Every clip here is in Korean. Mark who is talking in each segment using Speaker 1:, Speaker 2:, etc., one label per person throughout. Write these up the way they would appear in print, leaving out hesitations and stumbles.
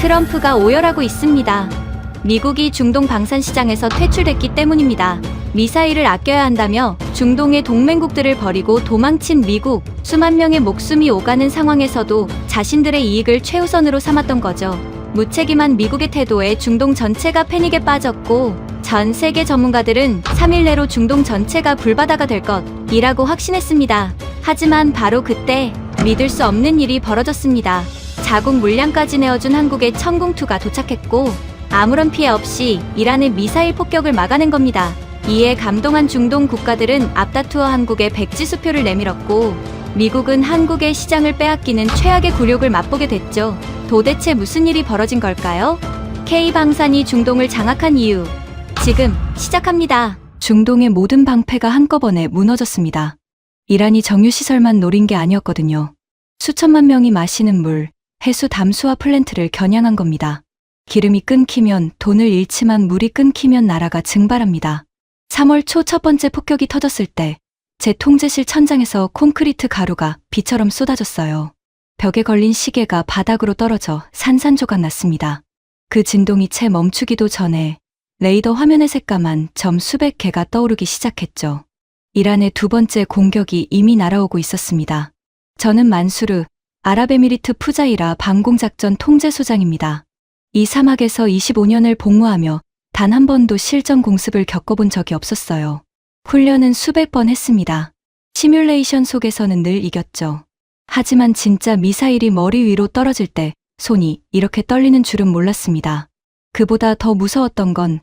Speaker 1: 트럼프가 오열하고 있습니다. 미국이 중동 방산 시장에서 퇴출됐기 때문입니다. 미사일을 아껴야 한다며 중동의 동맹국들을 버리고 도망친 미국, 수만 명의 목숨이 오가는 상황에서도 자신들의 이익을 최우선으로 삼았던 거죠. 무책임한 미국의 태도에 중동 전체가 패닉에 빠졌고 전 세계 전문가들은 3일 내로 중동 전체가 불바다가 될 것이라고 확신했습니다. 하지만 바로 그때 믿을 수 없는 일이 벌어졌습니다. 자국 물량까지 내어준 한국의 천궁2가 도착했고 아무런 피해 없이 이란의 미사일 폭격을 막아낸 겁니다. 이에 감동한 중동 국가들은 앞다투어 한국의 백지수표를 내밀었고 미국은 한국의 시장을 빼앗기는 최악의 굴욕을 맛보게 됐죠. 도대체 무슨 일이 벌어진 걸까요? K방산이 중동을 장악한 이유, 지금 시작합니다.
Speaker 2: 중동의 모든 방패가 한꺼번에 무너졌습니다. 이란이 정유시설만 노린 게 아니었거든요. 수천만 명이 마시는 물, 해수 담수화 플랜트를 겨냥한 겁니다. 기름이 끊기면 돈을 잃지만 물이 끊기면 나라가 증발합니다. 3월 초 첫 번째 폭격이 터졌을 때 제 통제실 천장에서 콘크리트 가루가 비처럼 쏟아졌어요. 벽에 걸린 시계가 바닥으로 떨어져 산산조각 났습니다. 그 진동이 채 멈추기도 전에 레이더 화면에 새까만 점 수백 개가 떠오르기 시작했죠. 이란의 두 번째 공격이 이미 날아오고 있었습니다. 저는 만수르, 아랍에미리트 푸자이라 방공작전 통제소장입니다. 이 사막에서 25년을 복무하며 단 한 번도 실전 공습을 겪어본 적이 없었어요. 훈련은 수백 번 했습니다. 시뮬레이션 속에서는 늘 이겼죠. 하지만 진짜 미사일이 머리 위로 떨어질 때 손이 이렇게 떨리는 줄은 몰랐습니다. 그보다 더 무서웠던 건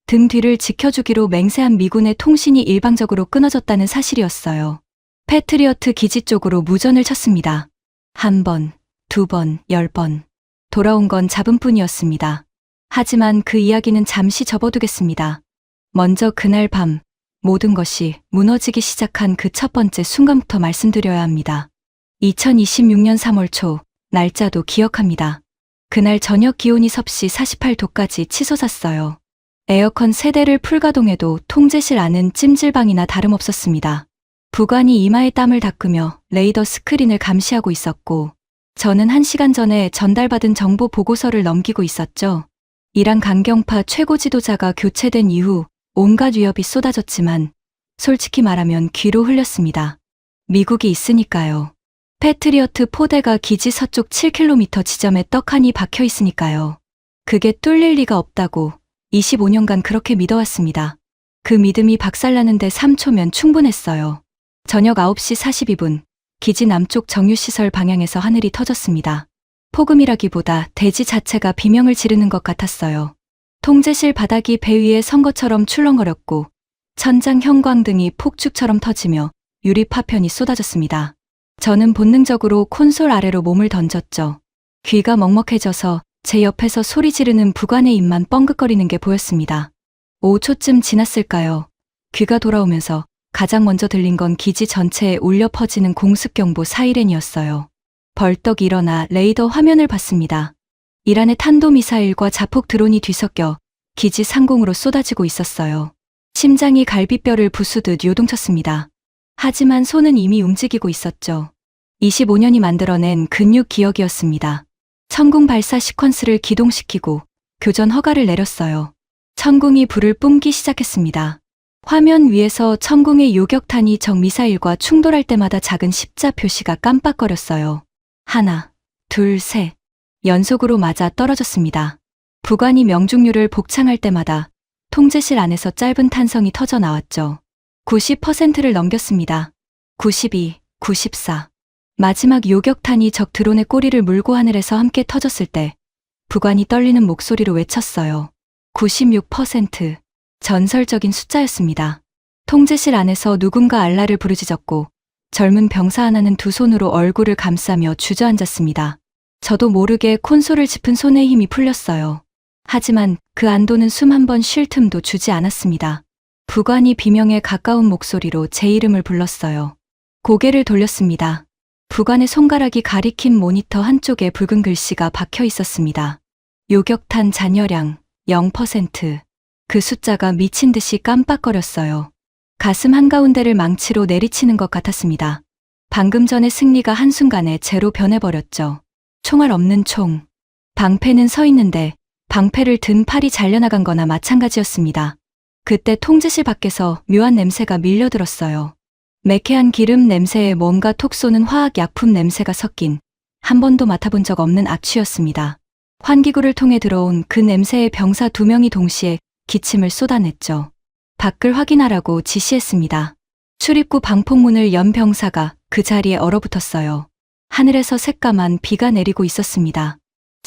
Speaker 2: 등 뒤를 지켜주기로 맹세한 미군의 통신이 일방적으로 끊어졌다는 사실이었어요. 패트리어트 기지 쪽으로 무전을 쳤습니다. 한 번, 두 번, 10번. 돌아온 건 잡음뿐이었습니다. 하지만 그 이야기는 잠시 접어두겠습니다. 먼저 그날 밤 모든 것이 무너지기 시작한 그 첫 번째 순간부터 말씀드려야 합니다. 2026년 3월 초, 날짜도 기억합니다. 그날 저녁 기온이 섭씨 48도까지 치솟았어요. 에어컨 3대를 풀가동해도 통제실 안은 찜질방이나 다름없었습니다. 부관이 이마에 땀을 닦으며 레이더 스크린을 감시하고 있었고 저는 1시간 전에 전달받은 정보 보고서를 넘기고 있었죠. 이란 강경파 최고 지도자가 교체된 이후 온갖 위협이 쏟아졌지만 솔직히 말하면 귀로 흘렸습니다. 미국이 있으니까요. 패트리어트 포대가 기지 서쪽 7km 지점에 떡하니 박혀 있으니까요. 그게 뚫릴 리가 없다고 25년간 그렇게 믿어왔습니다. 그 믿음이 박살나는데 3초면 충분했어요. 저녁 9시 42분, 기지 남쪽 정유시설 방향에서 하늘이 터졌습니다. 폭음이라기보다 대지 자체가 비명을 지르는 것 같았어요. 통제실 바닥이 배 위에 선 것처럼 출렁거렸고 천장 형광등이 폭죽처럼 터지며 유리 파편이 쏟아졌습니다. 저는 본능적으로 콘솔 아래로 몸을 던졌죠. 귀가 먹먹해져서 제 옆에서 소리 지르는 부관의 입만 뻥긋거리는 게 보였습니다. 5초쯤 지났을까요? 귀가 돌아오면서 가장 먼저 들린 건 기지 전체에 울려 퍼지는 공습경보 사이렌이었어요. 벌떡 일어나 레이더 화면을 봤습니다. 이란의 탄도미사일과 자폭 드론이 뒤섞여 기지 상공으로 쏟아지고 있었어요. 심장이 갈비뼈를 부수듯 요동쳤습니다. 하지만 손은 이미 움직이고 있었죠. 25년이 만들어낸 근육 기억이었습니다. 천궁 발사 시퀀스를 기동시키고 교전 허가를 내렸어요. 천궁이 불을 뿜기 시작했습니다. 화면 위에서 천궁의 요격탄이 적 미사일과 충돌할 때마다 작은 십자 표시가 깜빡거렸어요. 하나, 둘, 셋. 연속으로 맞아 떨어졌습니다. 부관이 명중률을 복창할 때마다 통제실 안에서 짧은 탄성이 터져 나왔죠. 90%를 넘겼습니다. 92, 94. 마지막 요격탄이 적 드론의 꼬리를 물고 하늘에서 함께 터졌을 때 부관이 떨리는 목소리로 외쳤어요. 96%. 전설적인 숫자였습니다. 통제실 안에서 누군가 알라를 부르짖었고 젊은 병사 하나는 두 손으로 얼굴을 감싸며 주저앉았습니다. 저도 모르게 콘솔을 짚은 손에 힘이 풀렸어요. 하지만 그 안도는 숨 한 번 쉴 틈도 주지 않았습니다. 부관이 비명에 가까운 목소리로 제 이름을 불렀어요. 고개를 돌렸습니다. 부관의 손가락이 가리킨 모니터 한쪽에 붉은 글씨가 박혀 있었습니다. 요격탄 잔여량 0%. 그 숫자가 미친 듯이 깜빡거렸어요. 가슴 한가운데를 망치로 내리치는 것 같았습니다. 방금 전의 승리가 한순간에 제로 변해버렸죠. 총알 없는 총. 방패는 서 있는데 방패를 든 팔이 잘려나간 거나 마찬가지였습니다. 그때 통제실 밖에서 묘한 냄새가 밀려들었어요. 매캐한 기름 냄새에 뭔가 톡 쏘는 화학 약품 냄새가 섞인 한 번도 맡아본 적 없는 악취였습니다. 환기구를 통해 들어온 그 냄새에 병사 2명이 동시에 기침을 쏟아냈죠. 밖을 확인하라고 지시했습니다. 출입구 방폭문을 연 병사가 그 자리에 얼어붙었어요. 하늘에서 새까만 비가 내리고 있었습니다.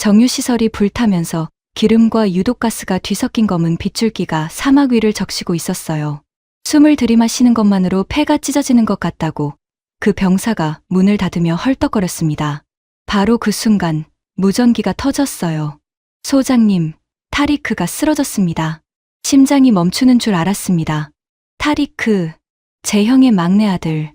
Speaker 2: 정유시설이 불타면서 기름과 유독가스가 뒤섞인 검은 빗줄기가 사막 위를 적시고 있었어요. 숨을 들이마시는 것만으로 폐가 찢어지는 것 같다고 그 병사가 문을 닫으며 헐떡거렸습니다. 바로 그 순간 무전기가 터졌어요. 소장님, 타리크가 쓰러졌습니다. 심장이 멈추는 줄 알았습니다. 타리크, 제 형의 막내 아들.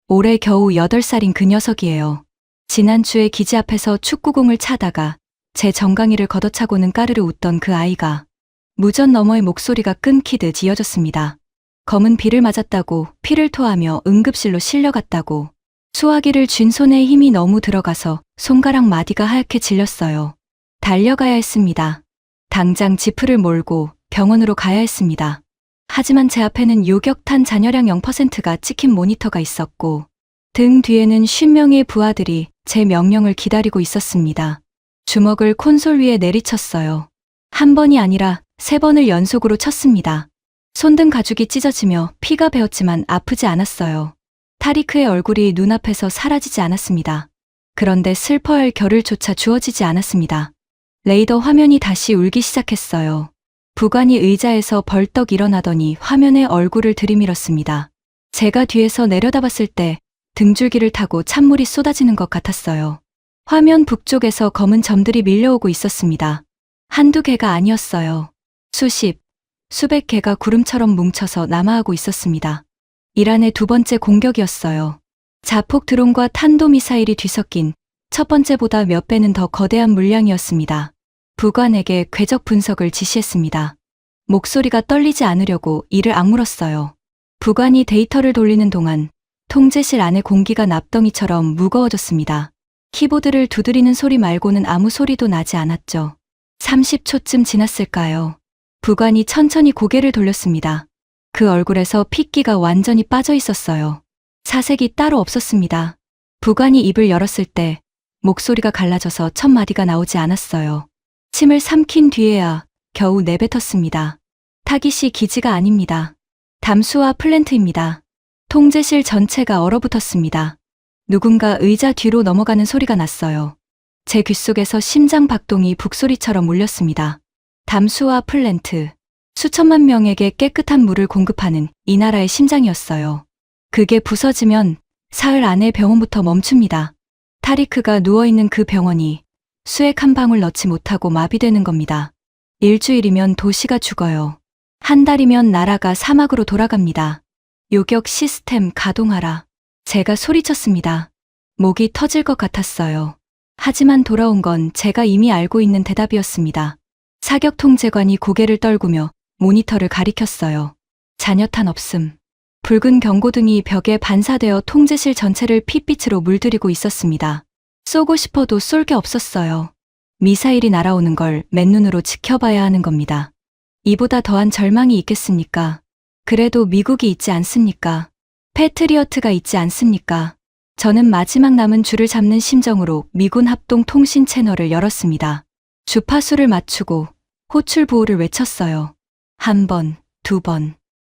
Speaker 2: 올해 겨우 8살인 그 녀석이에요. 지난주에 기지 앞에서 축구공을 차다가 제 정강이를 걷어차고는 까르르 웃던 그 아이가 무전 너머의 목소리가 끊기듯 이어졌습니다. 검은 비를 맞았다고 피를 토하며 응급실로 실려갔다고. 수화기를 쥔 손에 힘이 너무 들어가서 손가락 마디가 하얗게 질렸어요. 달려가야 했습니다. 당장 지프를 몰고 병원으로 가야 했습니다. 하지만 제 앞에는 요격탄 잔여량 0%가 찍힌 모니터가 있었고 등 뒤에는 50명의 부하들이 제 명령을 기다리고 있었습니다. 주먹을 콘솔 위에 내리쳤어요. 한 번이 아니라 3번을 연속으로 쳤습니다. 손등 가죽이 찢어지며 피가 배었지만 아프지 않았어요. 타리크의 얼굴이 눈앞에서 사라지지 않았습니다. 그런데 슬퍼할 겨를조차 주어지지 않았습니다. 레이더 화면이 다시 울기 시작했어요. 부관이 의자에서 벌떡 일어나더니 화면에 얼굴을 들이밀었습니다. 제가 뒤에서 내려다봤을 때 등줄기를 타고 찬물이 쏟아지는 것 같았어요. 화면 북쪽에서 검은 점들이 밀려오고 있었습니다. 한두 개가 아니었어요. 수십, 수백 개가 구름처럼 뭉쳐서 남하하고 있었습니다. 이란의 2번째 공격이었어요. 자폭 드론과 탄도미사일이 뒤섞인 첫 번째보다 몇 배는 더 거대한 물량이었습니다. 부관에게 궤적 분석을 지시했습니다. 목소리가 떨리지 않으려고 이를 악물었어요. 부관이 데이터를 돌리는 동안 통제실 안의 공기가 납덩이처럼 무거워졌습니다. 키보드를 두드리는 소리 말고는 아무 소리도 나지 않았죠. 30초쯤 지났을까요? 부관이 천천히 고개를 돌렸습니다. 그 얼굴에서 핏기가 완전히 빠져 있었어요. 사색이 따로 없었습니다. 부관이 입을 열었을 때 목소리가 갈라져서 첫 마디가 나오지 않았어요. 침을 삼킨 뒤에야 겨우 내뱉었습니다. 타깃이 기지가 아닙니다. 담수화 플랜트입니다. 통제실 전체가 얼어붙었습니다. 누군가 의자 뒤로 넘어가는 소리가 났어요. 제 귓속에서 심장 박동이 북소리처럼 울렸습니다. 담수화 플랜트. 수천만 명에게 깨끗한 물을 공급하는 이 나라의 심장이었어요. 그게 부서지면 사흘 안에 병원부터 멈춥니다. 타리크가 누워있는 그 병원이 수액 한 방울 넣지 못하고 마비되는 겁니다. 일주일이면 도시가 죽어요. 한 달이면 나라가 사막으로 돌아갑니다. 요격 시스템 가동하라. 제가 소리쳤습니다. 목이 터질 것 같았어요. 하지만 돌아온 건 제가 이미 알고 있는 대답이었습니다. 사격 통제관이 고개를 떨구며 모니터를 가리켰어요. 잔여탄 없음. 붉은 경고등이 벽에 반사되어 통제실 전체를 핏빛으로 물들이고 있었습니다. 쏘고 싶어도 쏠 게 없었어요. 미사일이 날아오는 걸 맨눈으로 지켜봐야 하는 겁니다. 이보다 더한 절망이 있겠습니까? 그래도 미국이 있지 않습니까? 패트리어트가 있지 않습니까? 저는 마지막 남은 줄을 잡는 심정으로 미군 합동 통신 채널을 열었습니다. 주파수를 맞추고 호출 보호를 외쳤어요. 1번, 2번.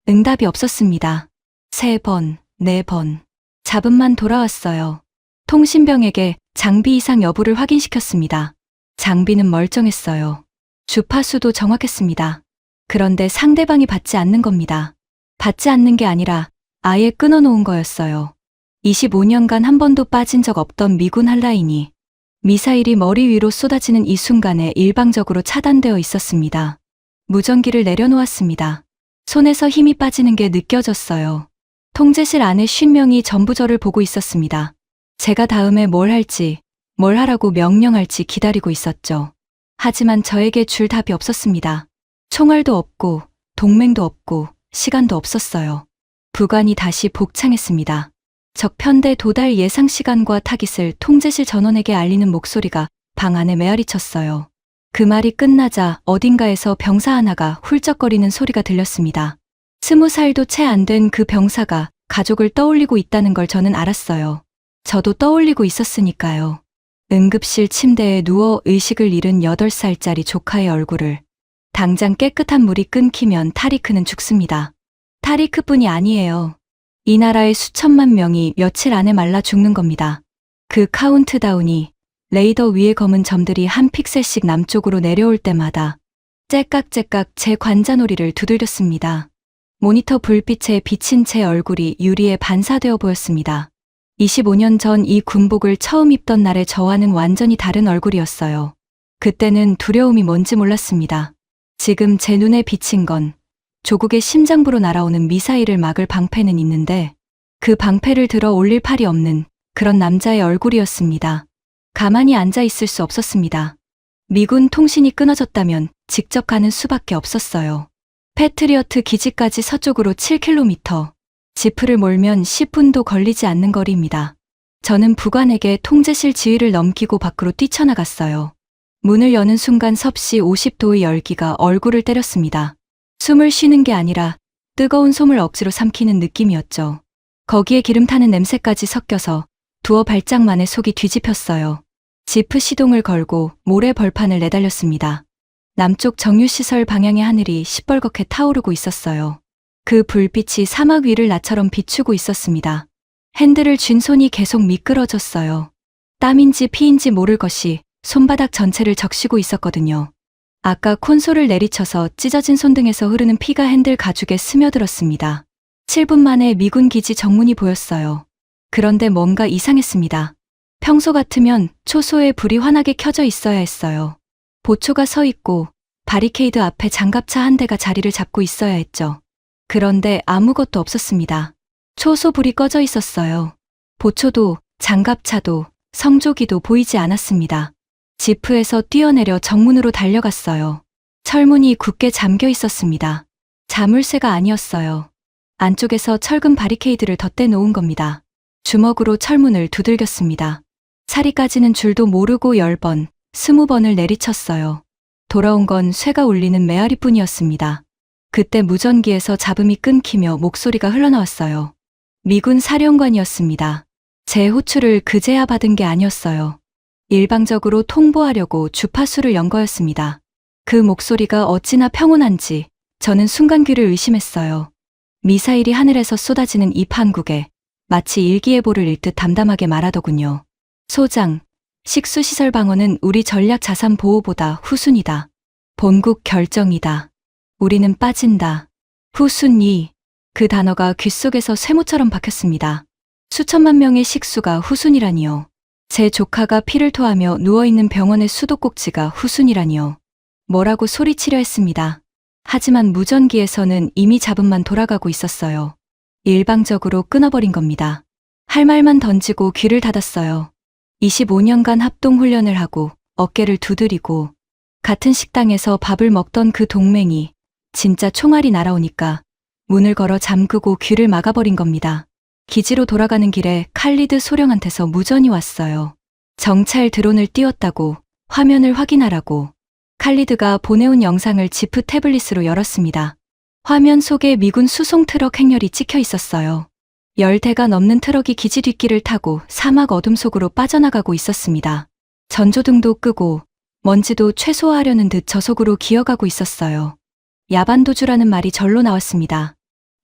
Speaker 2: 응답이 없었습니다. 3번, 4번. 잡음만 돌아왔어요. 통신병에게 장비 이상 여부를 확인시켰습니다. 장비는 멀쩡했어요. 주파수도 정확했습니다. 그런데 상대방이 받지 않는 겁니다. 받지 않는 게 아니라 아예 끊어놓은 거였어요. 25년간 한 번도 빠진 적 없던 미군 한라인이 미사일이 머리 위로 쏟아지는 이 순간에 일방적으로 차단되어 있었습니다. 무전기를 내려놓았습니다. 손에서 힘이 빠지는 게 느껴졌어요. 통제실 안에 50명이 전부 저를 보고 있었습니다. 제가 다음에 뭘 할지, 뭘 하라고 명령할지 기다리고 있었죠. 하지만 저에게 줄 답이 없었습니다. 총알도 없고 동맹도 없고 시간도 없었어요. 부관이 다시 복창했습니다. 적편대 도달 예상 시간과 타깃을 통제실 전원에게 알리는 목소리가 방 안에 메아리 쳤어요. 그 말이 끝나자 어딘가에서 병사 하나가 훌쩍거리는 소리가 들렸습니다. 20살도 채 안 된 그 병사가 가족을 떠올리고 있다는 걸 저는 알았어요. 저도 떠올리고 있었으니까요. 응급실 침대에 누워 의식을 잃은 8살짜리 조카의 얼굴을. 당장 깨끗한 물이 끊기면 타리크는 죽습니다. 타리크뿐이 아니에요. 이 나라의 수천만 명이 며칠 안에 말라 죽는 겁니다. 그 카운트다운이 레이더 위의 검은 점들이 한 픽셀씩 남쪽으로 내려올 때마다 째깍째깍 제 관자놀이를 두들겼습니다. 모니터 불빛에 비친 제 얼굴이 유리에 반사되어 보였습니다. 25년 전 이 군복을 처음 입던 날의 저와는 완전히 다른 얼굴이었어요. 그때는 두려움이 뭔지 몰랐습니다. 지금 제 눈에 비친 건 조국의 심장부로 날아오는 미사일을 막을 방패는 있는데 그 방패를 들어 올릴 팔이 없는 그런 남자의 얼굴이었습니다. 가만히 앉아 있을 수 없었습니다. 미군 통신이 끊어졌다면 직접 가는 수밖에 없었어요. 패트리어트 기지까지 서쪽으로 7km, 지프를 몰면 10분도 걸리지 않는 거리입니다. 저는 부관에게 통제실 지휘를 넘기고 밖으로 뛰쳐나갔어요. 문을 여는 순간 섭씨 50도의 열기가 얼굴을 때렸습니다. 숨을 쉬는 게 아니라 뜨거운 솜을 억지로 삼키는 느낌이었죠. 거기에 기름 타는 냄새까지 섞여서 두어 발짝 만에 속이 뒤집혔어요. 지프 시동을 걸고 모래 벌판을 내달렸습니다. 남쪽 정유시설 방향의 하늘이 시뻘겋게 타오르고 있었어요. 그 불빛이 사막 위를 나처럼 비추고 있었습니다. 핸들을 쥔 손이 계속 미끄러졌어요. 땀인지 피인지 모를 것이 손바닥 전체를 적시고 있었거든요. 아까 콘솔을 내리쳐서 찢어진 손등에서 흐르는 피가 핸들 가죽에 스며들었습니다. 7분 만에 미군 기지 정문이 보였어요. 그런데 뭔가 이상했습니다. 평소 같으면 초소에 불이 환하게 켜져 있어야 했어요. 보초가 서 있고 바리케이드 앞에 장갑차 한 대가 자리를 잡고 있어야 했죠. 그런데 아무것도 없었습니다. 초소 불이 꺼져 있었어요. 보초도 장갑차도 성조기도 보이지 않았습니다. 지프에서 뛰어내려 정문으로 달려갔어요. 철문이 굳게 잠겨 있었습니다. 자물쇠가 아니었어요. 안쪽에서 철근 바리케이드를 덧대 놓은 겁니다. 주먹으로 철문을 두들겼습니다. 살이 까지는 줄도 모르고 10번, 20번을 내리쳤어요. 돌아온 건 쇠가 울리는 메아리뿐이었습니다. 그때 무전기에서 잡음이 끊기며 목소리가 흘러나왔어요. 미군 사령관이었습니다. 제 호출을 그제야 받은 게 아니었어요. 일방적으로 통보하려고 주파수를 연 거였습니다. 그 목소리가 어찌나 평온한지 저는 순간 귀를 의심했어요. 미사일이 하늘에서 쏟아지는 이 판국에 마치 일기예보를 읽듯 담담하게 말하더군요. 소장, 식수시설 방어는 우리 전략 자산 보호보다 후순이다. 본국 결정이다. 우리는 빠진다. 후순위. 그 단어가 귓속에서 쇠모처럼 박혔습니다. 수천만 명의 식수가 후순이라니요. 제 조카가 피를 토하며 누워있는 병원의 수도꼭지가 후순이라니요. 뭐라고 소리치려 했습니다. 하지만 무전기에서는 이미 잡음만 돌아가고 있었어요. 일방적으로 끊어버린 겁니다. 할 말만 던지고 귀를 닫았어요. 25년간 합동훈련을 하고 어깨를 두드리고 같은 식당에서 밥을 먹던 그 동맹이 진짜 총알이 날아오니까 문을 걸어 잠그고 귀를 막아버린 겁니다. 기지로 돌아가는 길에 칼리드 소령한테서 무전이 왔어요. 정찰 드론을 띄웠다고, 화면을 확인하라고. 칼리드가 보내온 영상을 지프 태블릿으로 열었습니다. 화면 속에 미군 수송 트럭 행렬이 찍혀 있었어요. 10대가 넘는 트럭이 기지 뒷길을 타고 사막 어둠 속으로 빠져나가고 있었습니다. 전조등도 끄고 먼지도 최소화하려는 듯 저속으로 기어가고 있었어요. 야반도주라는 말이 절로 나왔습니다.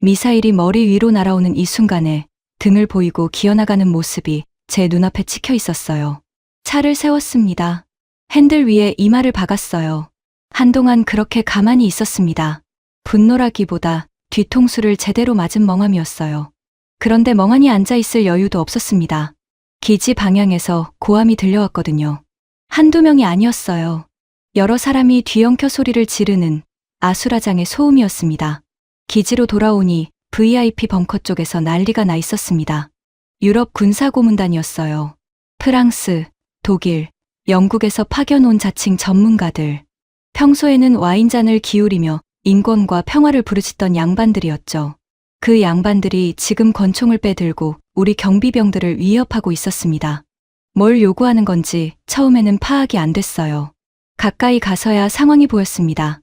Speaker 2: 미사일이 머리 위로 날아오는 이 순간에 등을 보이고 기어나가는 모습이 제 눈앞에 찍혀 있었어요. 차를 세웠습니다. 핸들 위에 이마를 박았어요. 한동안 그렇게 가만히 있었습니다. 분노라기보다 뒤통수를 제대로 맞은 멍함이었어요. 그런데 멍하니 앉아있을 여유도 없었습니다. 기지 방향에서 고함이 들려왔거든요. 한두 명이 아니었어요. 여러 사람이 뒤엉켜 소리를 지르는 아수라장의 소음이었습니다. 기지로 돌아오니 VIP 벙커 쪽에서 난리가 나 있었습니다. 유럽 군사고문단이었어요. 프랑스, 독일, 영국에서 파견 온 자칭 전문가들. 평소에는 와인잔을 기울이며 인권과 평화를 부르짖던 양반들이었죠. 그 양반들이 지금 권총을 빼들고 우리 경비병들을 위협하고 있었습니다. 뭘 요구하는 건지 처음에는 파악이 안 됐어요. 가까이 가서야 상황이 보였습니다.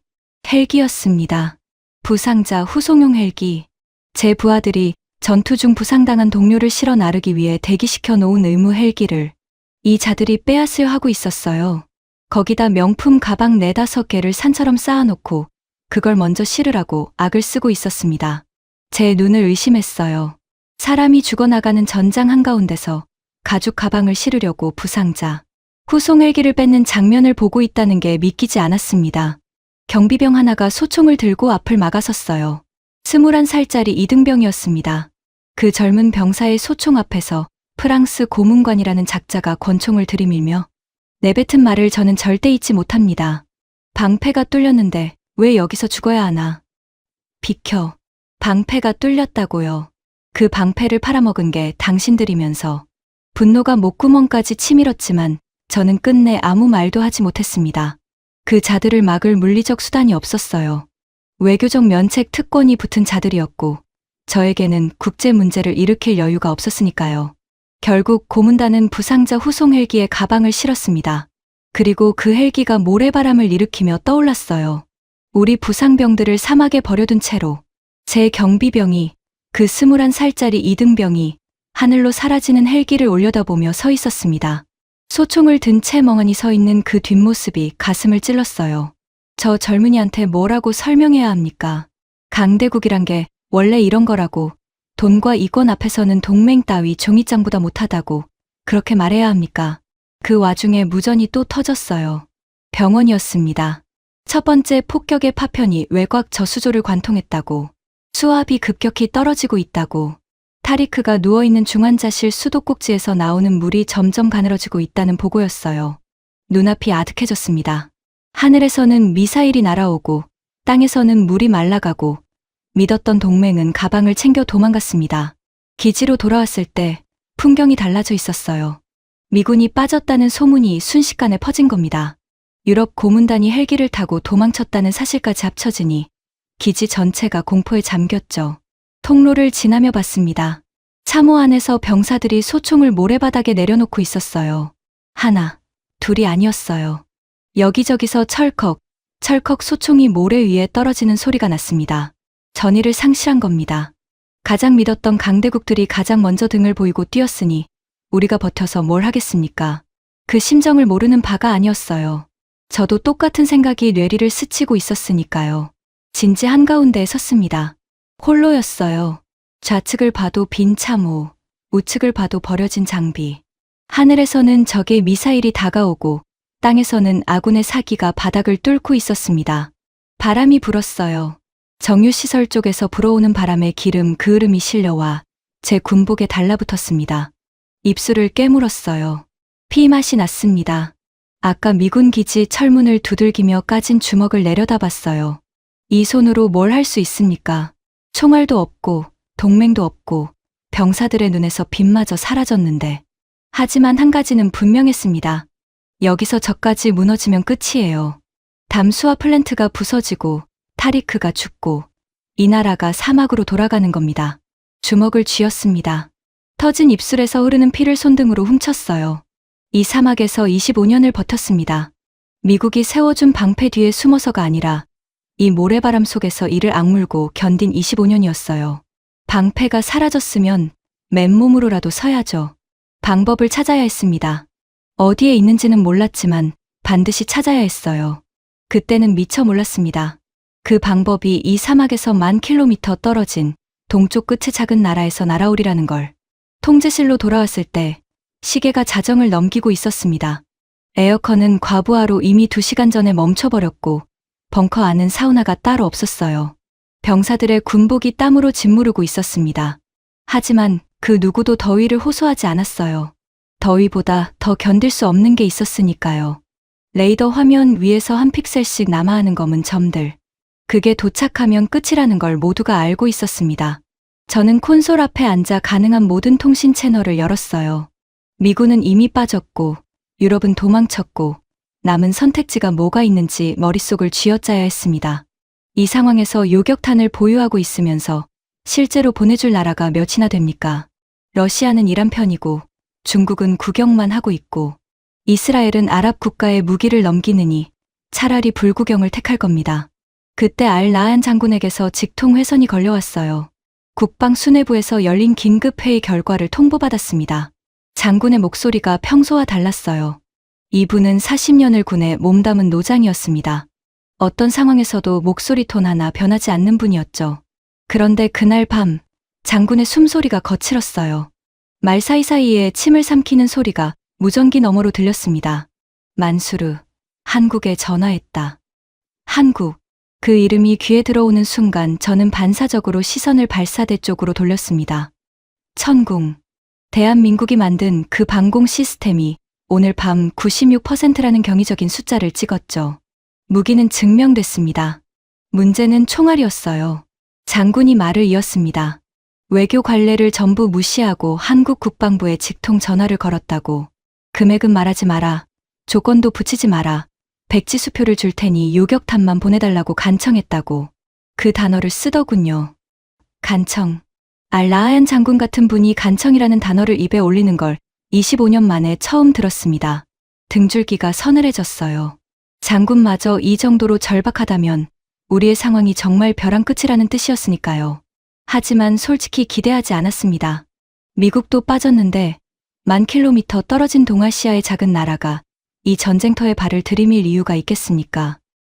Speaker 2: 헬기였습니다. 부상자 후송용 헬기. 제 부하들이 전투 중 부상당한 동료를 실어 나르기 위해 대기시켜 놓은 의무 헬기를 이 자들이 빼앗으려 하고 있었어요. 거기다 명품 가방 4-5개를 산처럼 쌓아놓고 그걸 먼저 실으라고 악을 쓰고 있었습니다. 제 눈을 의심했어요. 사람이 죽어나가는 전장 한가운데서 가죽 가방을 실으려고 부상자 후송 헬기를 뺏는 장면을 보고 있다는 게 믿기지 않았습니다. 경비병 하나가 소총을 들고 앞을 막아섰어요. 21살짜리 이등병이었습니다. 그 젊은 병사의 소총 앞에서 프랑스 고문관이라는 작자가 권총을 들이밀며 내뱉은 말을 저는 절대 잊지 못합니다. 방패가 뚫렸는데 왜 여기서 죽어야 하나? 비켜. 방패가 뚫렸다고요. 그 방패를 팔아먹은 게 당신들이면서. 분노가 목구멍까지 치밀었지만 저는 끝내 아무 말도 하지 못했습니다. 그 자들을 막을 물리적 수단이 없었어요. 외교적 면책 특권이 붙은 자들이었고 저에게는 국제 문제를 일으킬 여유가 없었으니까요. 결국 고문단은 부상자 후송 헬기에 가방을 실었습니다. 그리고 그 헬기가 모래바람을 일으키며 떠올랐어요. 우리 부상병들을 사막에 버려둔 채로 제 경비병이 그 21살짜리 이등병이 하늘로 사라지는 헬기를 올려다보며 서 있었습니다. 소총을 든 채 멍하니 서 있는 그 뒷모습이 가슴을 찔렀어요. 저 젊은이한테 뭐라고 설명해야 합니까? 강대국이란 게 원래 이런 거라고, 돈과 이권 앞에서는 동맹 따위 종이장보다 못하다고 그렇게 말해야 합니까? 그 와중에 무전이 또 터졌어요. 병원이었습니다. 첫 번째 폭격의 파편이 외곽 저수조를 관통했다고, 수압이 급격히 떨어지고 있다고, 타리크가 누워있는 중환자실 수도꼭지에서 나오는 물이 점점 가늘어지고 있다는 보고였어요. 눈앞이 아득해졌습니다. 하늘에서는 미사일이 날아오고 땅에서는 물이 말라가고 믿었던 동맹은 가방을 챙겨 도망갔습니다. 기지로 돌아왔을 때 풍경이 달라져 있었어요. 미군이 빠졌다는 소문이 순식간에 퍼진 겁니다. 유럽 고문단이 헬기를 타고 도망쳤다는 사실까지 합쳐지니 기지 전체가 공포에 잠겼죠. 통로를 지나며 봤습니다. 참호 안에서 병사들이 소총을 모래바닥에 내려놓고 있었어요. 하나, 둘이 아니었어요. 여기저기서 철컥, 철컥 소총이 모래 위에 떨어지는 소리가 났습니다. 전의를 상실한 겁니다. 가장 믿었던 강대국들이 가장 먼저 등을 보이고 뛰었으니 우리가 버텨서 뭘 하겠습니까? 그 심정을 모르는 바가 아니었어요. 저도 똑같은 생각이 뇌리를 스치고 있었으니까요. 진지 한가운데에 섰습니다. 홀로였어요. 좌측을 봐도 빈 참호, 우측을 봐도 버려진 장비. 하늘에서는 적의 미사일이 다가오고 땅에서는 아군의 사기가 바닥을 뚫고 있었습니다. 바람이 불었어요. 정유시설 쪽에서 불어오는 바람에 기름 그을음이 실려와 제 군복에 달라붙었습니다. 입술을 깨물었어요. 피맛이 났습니다. 아까 미군 기지 철문을 두들기며 까진 주먹을 내려다봤어요. 이 손으로 뭘 할 수 있습니까? 총알도 없고 동맹도 없고 병사들의 눈에서 빛마저 사라졌는데. 하지만 한 가지는 분명했습니다. 여기서 저까지 무너지면 끝이에요. 담수화 플랜트가 부서지고 타리크가 죽고 이 나라가 사막으로 돌아가는 겁니다. 주먹을 쥐었습니다. 터진 입술에서 흐르는 피를 손등으로 훔쳤어요. 이 사막에서 25년을 버텼습니다. 미국이 세워준 방패 뒤에 숨어서가 아니라 이 모래바람 속에서 이를 악물고 견딘 25년이었어요. 방패가 사라졌으면 맨몸으로라도 서야죠. 방법을 찾아야 했습니다. 어디에 있는지는 몰랐지만 반드시 찾아야 했어요. 그때는 미처 몰랐습니다. 그 방법이 이 사막에서 10,000km 떨어진 동쪽 끝의 작은 나라에서 날아오리라는 걸. 통제실로 돌아왔을 때 시계가 자정을 넘기고 있었습니다. 에어컨은 과부하로 이미 2시간 전에 멈춰버렸고 벙커 안은 사우나가 따로 없었어요. 병사들의 군복이 땀으로 짓무르고 있었습니다. 하지만 그 누구도 더위를 호소하지 않았어요. 더위보다 더 견딜 수 없는 게 있었으니까요. 레이더 화면 위에서 한 픽셀씩 남아하는 검은 점들. 그게 도착하면 끝이라는 걸 모두가 알고 있었습니다. 저는 콘솔 앞에 앉아 가능한 모든 통신 채널을 열었어요. 미군은 이미 빠졌고 유럽은 도망쳤고 남은 선택지가 뭐가 있는지 머릿속을 쥐어짜야 했습니다. 이 상황에서 요격탄을 보유하고 있으면서 실제로 보내줄 나라가 몇이나 됩니까? 러시아는 이란 편이고 중국은 구경만 하고 있고 이스라엘은 아랍 국가에 무기를 넘기느니 차라리 불구경을 택할 겁니다. 그때 알-라한 장군에게서 직통 회선이 걸려왔어요. 국방 수뇌부에서 열린 긴급회의 결과를 통보받았습니다. 장군의 목소리가 평소와 달랐어요. 이분은 40년을 군에 몸담은 노장이었습니다. 어떤 상황에서도 목소리 톤 하나 변하지 않는 분이었죠. 그런데 그날 밤 장군의 숨소리가 거칠었어요. 말 사이사이에 침을 삼키는 소리가 무전기 너머로 들렸습니다. 만수르, 한국에 전화했다. 한국, 그 이름이 귀에 들어오는 순간 저는 반사적으로 시선을 발사대 쪽으로 돌렸습니다. 천궁, 대한민국이 만든 그 방공 시스템이 오늘 밤 96%라는 경이적인 숫자를 찍었죠. 무기는 증명됐습니다. 문제는 총알이었어요. 장군이 말을 이었습니다. 외교 관례를 전부 무시하고 한국 국방부에 직통 전화를 걸었다고. 금액은 말하지 마라. 조건도 붙이지 마라. 백지수표를 줄 테니 요격탄만 보내달라고 간청했다고. 그 단어를 쓰더군요. 간청. 알-라한 장군 같은 분이 간청이라는 단어를 입에 올리는 걸 25년 만에 처음 들었습니다. 등줄기가 서늘해졌어요. 장군마저 이 정도로 절박하다면 우리의 상황이 정말 벼랑 끝이라는 뜻이었으니까요. 하지만 솔직히 기대하지 않았습니다. 미국도 빠졌는데 1000km 떨어진 동아시아의 작은 나라가 이 전쟁터에 발을 들이밀 이유가 있겠습니까?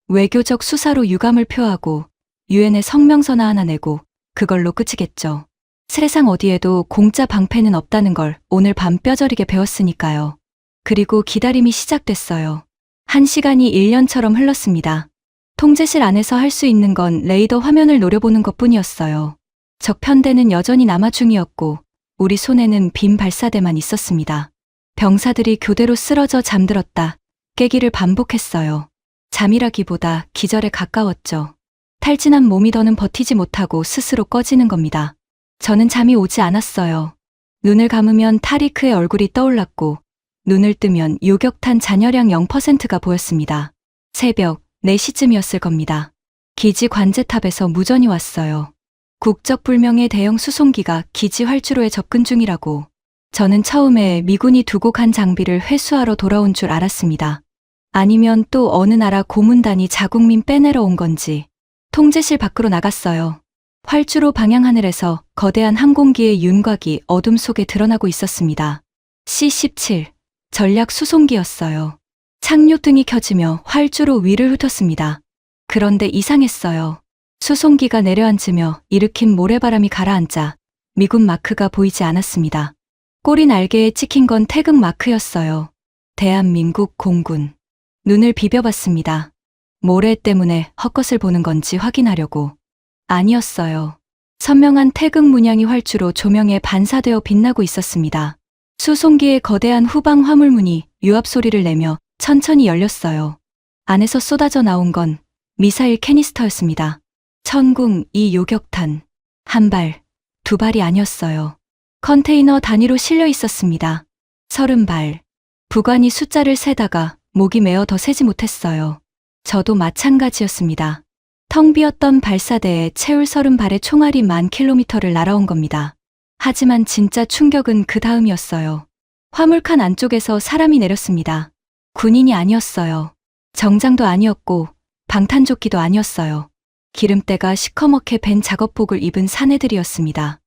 Speaker 2: 외교적 수사로 유감을 표하고 유엔에 성명서나 하나 내고 그걸로 끝이겠죠. 세상 어디에도 공짜 방패는 없다는 걸 오늘 밤 뼈저리게 배웠으니까요. 그리고 기다림이 시작됐어요. 1시간이 1년처럼 흘렀습니다. 통제실 안에서 할 수 있는 건 레이더 화면을 노려보는 것뿐이었어요. 적 편대는 여전히 남아 중이었고 우리 손에는 빈 발사대만 있었습니다. 병사들이 교대로 쓰러져 잠들었다 깨기를 반복했어요. 잠이라기보다 기절에 가까웠죠. 탈진한 몸이 더는 버티지 못하고 스스로 꺼지는 겁니다. 저는 잠이 오지 않았어요. 눈을 감으면 타리크의 얼굴이 떠올랐고 눈을 뜨면 요격탄 잔여량 0%가 보였습니다. 새벽 4시쯤이었을 겁니다. 기지 관제탑에서 무전이 왔어요. 국적불명의 대형 수송기가 기지 활주로에 접근 중이라고. 저는 처음에 미군이 두고 간 장비를 회수하러 돌아온 줄 알았습니다. 아니면 또 어느 나라 고문단이 자국민 빼내러 온 건지. 통제실 밖으로 나갔어요. 활주로 방향 하늘에서 거대한 항공기의 윤곽이 어둠 속에 드러나고 있었습니다. C-17 전략 수송기였어요. 착륙등이 켜지며 활주로 위를 훑었습니다. 그런데 이상했어요. 수송기가 내려앉으며 일으킨 모래바람이 가라앉자 미군 마크가 보이지 않았습니다. 꼬리 날개에 찍힌 건 태극 마크였어요. 대한민국 공군. 눈을 비벼봤습니다. 모래 때문에 헛것을 보는 건지 확인하려고. 아니었어요. 선명한 태극 문양이 활주로 조명에 반사되어 빛나고 있었습니다. 수송기의 거대한 후방 화물문이 유압 소리를 내며 천천히 열렸어요. 안에서 쏟아져 나온 건 미사일 캐니스터였습니다. 천궁 이 요격탄. 한 발, 두 발이 아니었어요. 컨테이너 단위로 실려 있었습니다. 30발. 부관이 숫자를 세다가 목이 메어 더 세지 못했어요. 저도 마찬가지였습니다. 텅 비었던 발사대에 채울 30발의 총알이 10,000km를 날아온 겁니다. 하지만 진짜 충격은 그 다음이었어요. 화물칸 안쪽에서 사람이 내렸습니다. 군인이 아니었어요. 정장도 아니었고 방탄조끼도 아니었어요. 기름때가 시커멓게 밴 작업복을 입은 사내들이었습니다.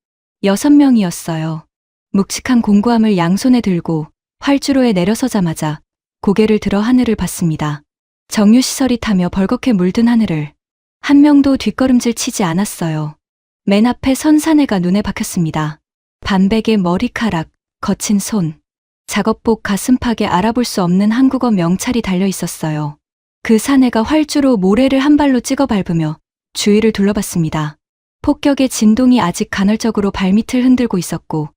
Speaker 2: 6명이었어요. 묵직한 공구함을 양손에 들고 활주로에 내려서자마자 고개를 들어 하늘을 봤습니다. 정유시설이 타며 벌겋게 물든 하늘을. 한 명도 뒷걸음질 치지 않았어요. 맨 앞에 선 사내가 눈에 박혔습니다. 반백의 머리카락, 거친 손, 작업복 가슴팍에 알아볼 수 없는 한국어 명찰이 달려 있었어요. 그 사내가 활주로 모래를 한 발로 찍어 밟으며 주위를 둘러봤습니다. 폭격의 진동이 아직 간헐적으로 발밑을 흔들고 있었고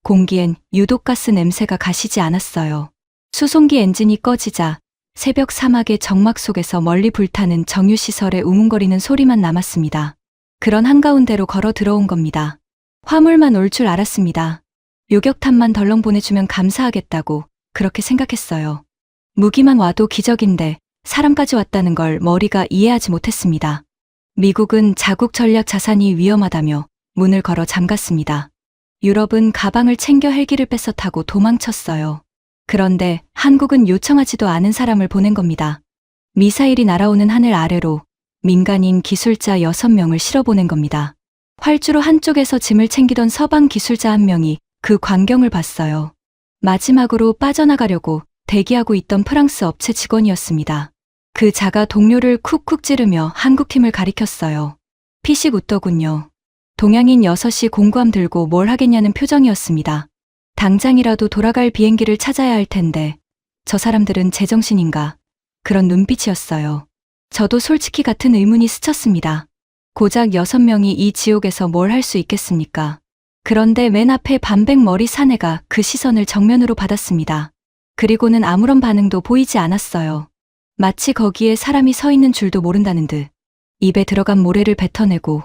Speaker 2: 공기엔 유독가스 냄새가 가시지 않았어요. 수송기 엔진이 꺼지자 새벽 사막의 정막 속에서 멀리 불타는 정유시설의 우문거리는 소리만 남았습니다. 그런 한가운데로 걸어 들어온 겁니다. 화물만 올 줄 알았습니다. 요격탄만 덜렁 보내주면 감사하겠다고 그렇게 생각했어요. 무기만 와도 기적인데 사람까지 왔다는 걸 머리가 이해하지 못했습니다. 미국은 자국 전략 자산이 위험하다며 문을 걸어 잠갔습니다. 유럽은 가방을 챙겨 헬기를 뺏어 타고 도망쳤어요. 그런데 한국은 요청하지도 않은 사람을 보낸 겁니다. 미사일이 날아오는 하늘 아래로 민간인 기술자 6명을 실어보낸 겁니다. 활주로 한쪽에서 짐을 챙기던 서방 기술자 1명이 그 광경을 봤어요. 마지막으로 빠져나가려고 대기하고 있던 프랑스 업체 직원이었습니다. 그 자가 동료를 쿡쿡 찌르며 한국팀을 가리켰어요. 피식 웃더군요. 동양인 6이 공구함 들고 뭘 하겠냐는 표정이었습니다. 당장이라도 돌아갈 비행기를 찾아야 할 텐데 저 사람들은 제정신인가? 그런 눈빛이었어요. 저도 솔직히 같은 의문이 스쳤습니다. 고작 6명이 이 지옥에서 뭘 할 수 있겠습니까? 그런데 맨 앞에 반백머리 사내가 그 시선을 정면으로 받았습니다. 그리고는 아무런 반응도 보이지 않았어요. 마치 거기에 사람이 서 있는 줄도 모른다는 듯 입에 들어간 모래를 뱉어내고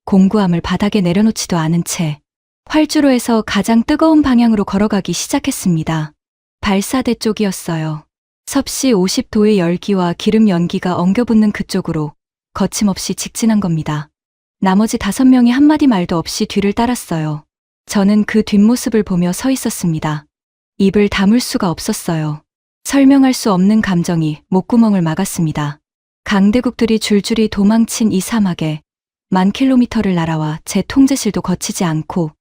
Speaker 2: 공구함을 바닥에 내려놓지도 않은 채 활주로에서 가장 뜨거운 방향으로 걸어가기 시작했습니다. 발사대 쪽이었어요. 섭씨 50도의 열기와 기름 연기가 엉겨붙는 그쪽으로 거침없이 직진한 겁니다. 나머지 5명이 한마디 말도 없이 뒤를 따랐어요. 저는 그 뒷모습을 보며 서 있었습니다. 입을 다물 수가 없었어요. 설명할 수 없는 감정이 목구멍을 막았습니다. 강대국들이 줄줄이 도망친 이 사막에 10,000km를 날아와 제 통제실도 거치지 않고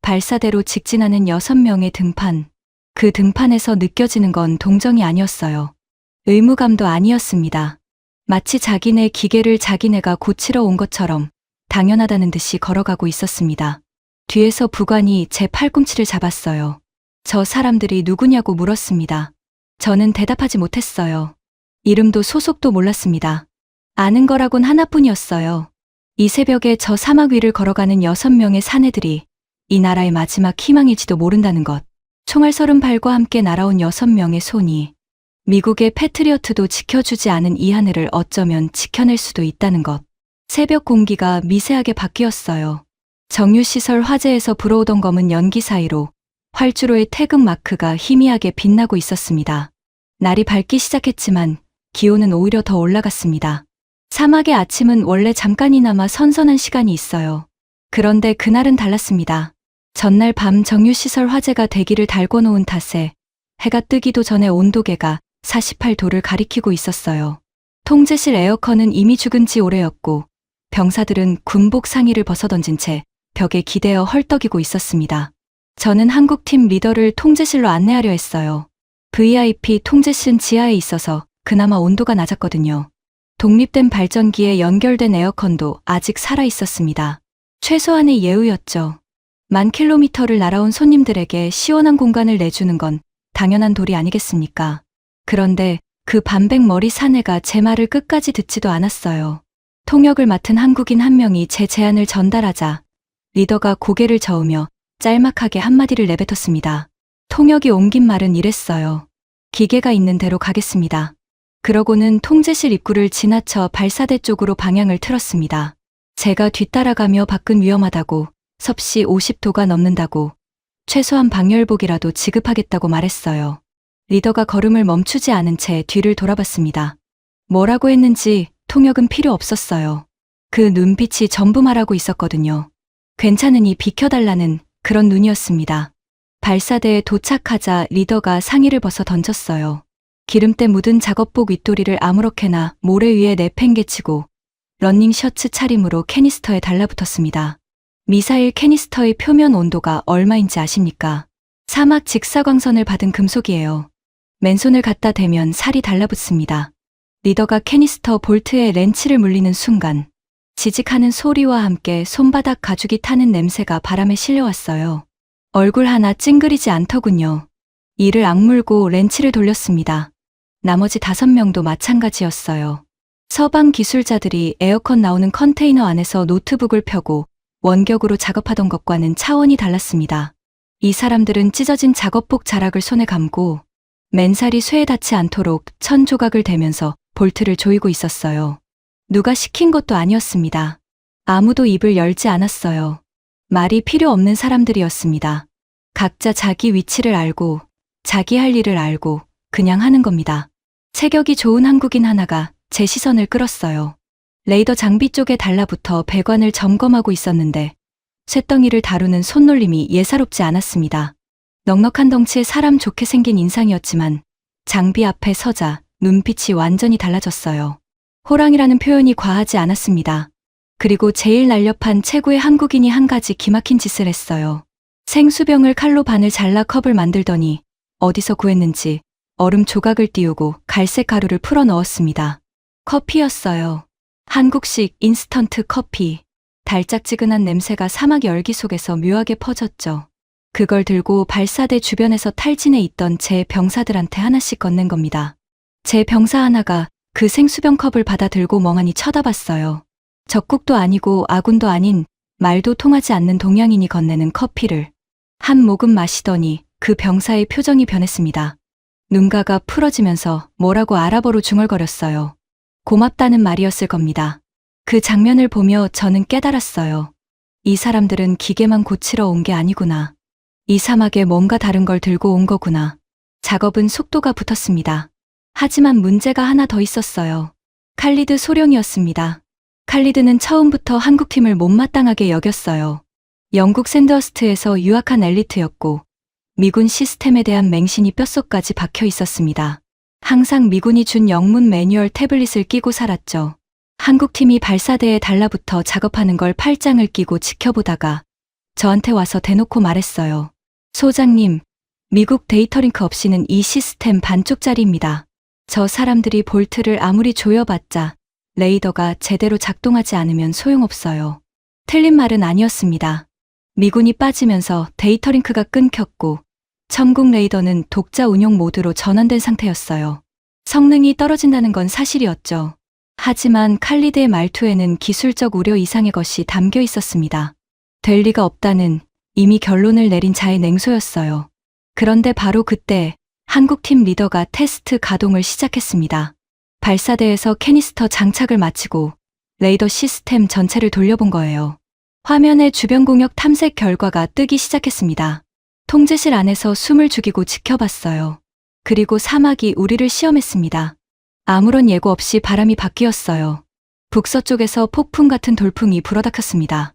Speaker 2: 발사대로 직진하는 6명의 등판. 그 등판에서 느껴지는 건 동정이 아니었어요. 의무감도 아니었습니다. 마치 자기네 기계를 자기네가 고치러 온 것처럼 당연하다는 듯이 걸어가고 있었습니다. 뒤에서 부관이 제 팔꿈치를 잡았어요. 저 사람들이 누구냐고 물었습니다. 저는 대답하지 못했어요. 이름도 소속도 몰랐습니다. 아는 거라곤 하나뿐이었어요. 이 새벽에 저 사막 위를 걸어가는 6명의 사내들이 이 나라의 마지막 희망일지도 모른다는 것. 총알 30발과 함께 날아온 6명의 손이 미국의 패트리어트도 지켜주지 않은 이 하늘을 어쩌면 지켜낼 수도 있다는 것. 새벽 공기가 미세하게 바뀌었어요. 정유시설 화재에서 불어오던 검은 연기 사이로 활주로의 태극 마크가 희미하게 빛나고 있었습니다. 날이 밝기 시작했지만 기온은 오히려 더 올라갔습니다. 사막의 아침은 원래 잠깐이나마 선선한 시간이 있어요. 그런데 그날은 달랐습니다. 전날 밤 정유시설 화재가 대기를 달궈 놓은 탓에 해가 뜨기도 전에 온도계가 48도를 가리키고 있었어요. 통제실 에어컨은 이미 죽은 지 오래였고 병사들은 군복 상의를 벗어던진 채 벽에 기대어 헐떡이고 있었습니다. 저는 한국팀 리더를 통제실로 안내하려 했어요. VIP 통제실 지하에 있어서 그나마 온도가 낮았거든요. 독립된 발전기에 연결된 에어컨도 아직 살아 있었습니다. 최소한의 예우였죠. 10,000km를 날아온 손님들에게 시원한 공간을 내주는 건 당연한 도리 아니겠습니까? 그런데 그 반백머리 사내가 제 말을 끝까지 듣지도 않았어요. 통역을 맡은 한국인 1명이 제 제안을 전달하자 리더가 고개를 저으며 짤막하게 한마디를 내뱉었습니다. 통역이 옮긴 말은 이랬어요. 기계가 있는 대로 가겠습니다. 그러고는 통제실 입구를 지나쳐 발사대 쪽으로 방향을 틀었습니다. 제가 뒤따라가며 밖은 위험하다고, 섭씨 50도가 넘는다고, 최소한 방열복이라도 지급하겠다고 말했어요. 리더가 걸음을 멈추지 않은 채 뒤를 돌아봤습니다. 뭐라고 했는지 통역은 필요 없었어요. 그 눈빛이 전부 말하고 있었거든요. 괜찮으니 비켜달라는 그런 눈이었습니다. 발사대에 도착하자 리더가 상의를 벗어 던졌어요. 기름때 묻은 작업복 윗도리를 아무렇게나 모래 위에 내팽개치고 러닝 셔츠 차림으로 캐니스터에 달라붙었습니다. 미사일 캐니스터의 표면 온도가 얼마인지 아십니까? 사막 직사광선을 받은 금속이에요. 맨손을 갖다 대면 살이 달라붙습니다. 리더가 캐니스터 볼트에 렌치를 물리는 순간 지직하는 소리와 함께 손바닥 가죽이 타는 냄새가 바람에 실려왔어요. 얼굴 하나 찡그리지 않더군요. 이를 악물고 렌치를 돌렸습니다. 나머지 5명도 마찬가지였어요. 서방 기술자들이 에어컨 나오는 컨테이너 안에서 노트북을 펴고 원격으로 작업하던 것과는 차원이 달랐습니다. 이 사람들은 찢어진 작업복 자락을 손에 감고 맨살이 쇠에 닿지 않도록 천 조각을 대면서 볼트를 조이고 있었어요. 누가 시킨 것도 아니었습니다. 아무도 입을 열지 않았어요. 말이 필요 없는 사람들이었습니다. 각자 자기 위치를 알고 자기 할 일을 알고 그냥 하는 겁니다. 체격이 좋은 한국인 하나가 제 시선을 끌었어요. 레이더 장비 쪽에 달라붙어 배관을 점검하고 있었는데 쇳덩이를 다루는 손놀림이 예사롭지 않았습니다. 넉넉한 덩치에 사람 좋게 생긴 인상이었지만 장비 앞에 서자 눈빛이 완전히 달라졌어요. 호랑이라는 표현이 과하지 않았습니다. 그리고 제일 날렵한 최고의 한국인이 한 가지 기막힌 짓을 했어요. 생수병을 칼로 반을 잘라 컵을 만들더니 어디서 구했는지 얼음 조각을 띄우고 갈색 가루를 풀어 넣었습니다. 커피였어요. 한국식 인스턴트 커피. 달짝지근한 냄새가 사막 열기 속에서 묘하게 퍼졌죠. 그걸 들고 발사대 주변에서 탈진해 있던 제 병사들한테 하나씩 건넨 겁니다. 제 병사 하나가 그 생수병 컵을 받아 들고 멍하니 쳐다봤어요. 적국도 아니고 아군도 아닌 말도 통하지 않는 동양인이 건네는 커피를 한 모금 마시더니 그 병사의 표정이 변했습니다. 눈가가 풀어지면서 뭐라고 아랍어로 중얼거렸어요. 고맙다는 말이었을 겁니다. 그 장면을 보며 저는 깨달았어요. 이 사람들은 기계만 고치러 온 게 아니구나. 이 사막에 뭔가 다른 걸 들고 온 거구나. 작업은 속도가 붙었습니다. 하지만 문제가 하나 더 있었어요. 칼리드 소령이었습니다. 칼리드는 처음부터 한국팀을 못마땅하게 여겼어요. 영국 샌더스트에서 유학한 엘리트였고 미군 시스템에 대한 맹신이 뼛속까지 박혀 있었습니다. 항상 미군이 준 영문 매뉴얼 태블릿을 끼고 살았죠. 한국팀이 발사대에 달라붙어 작업하는 걸 팔짱을 끼고 지켜보다가 저한테 와서 대놓고 말했어요. 소장님, 미국 데이터링크 없이는 이 시스템 반쪽짜리입니다. 저 사람들이 볼트를 아무리 조여봤자 레이더가 제대로 작동하지 않으면 소용없어요. 틀린 말은 아니었습니다. 미군이 빠지면서 데이터링크가 끊겼고 천국 레이더는 독자 운용 모드로 전환된 상태였어요. 성능이 떨어진다는 건 사실이었죠. 하지만 칼리드의 말투에는 기술적 우려 이상의 것이 담겨 있었습니다. 될 리가 없다는 이미 결론을 내린 자의 냉소였어요. 그런데 바로 그때 한국팀 리더가 테스트 가동을 시작했습니다. 발사대에서 캐니스터 장착을 마치고 레이더 시스템 전체를 돌려본 거예요. 화면에 주변 공역 탐색 결과가 뜨기 시작했습니다. 통제실 안에서 숨을 죽이고 지켜봤어요. 그리고 사막이 우리를 시험했습니다. 아무런 예고 없이 바람이 바뀌었어요. 북서쪽에서 폭풍 같은 돌풍이 불어닥쳤습니다.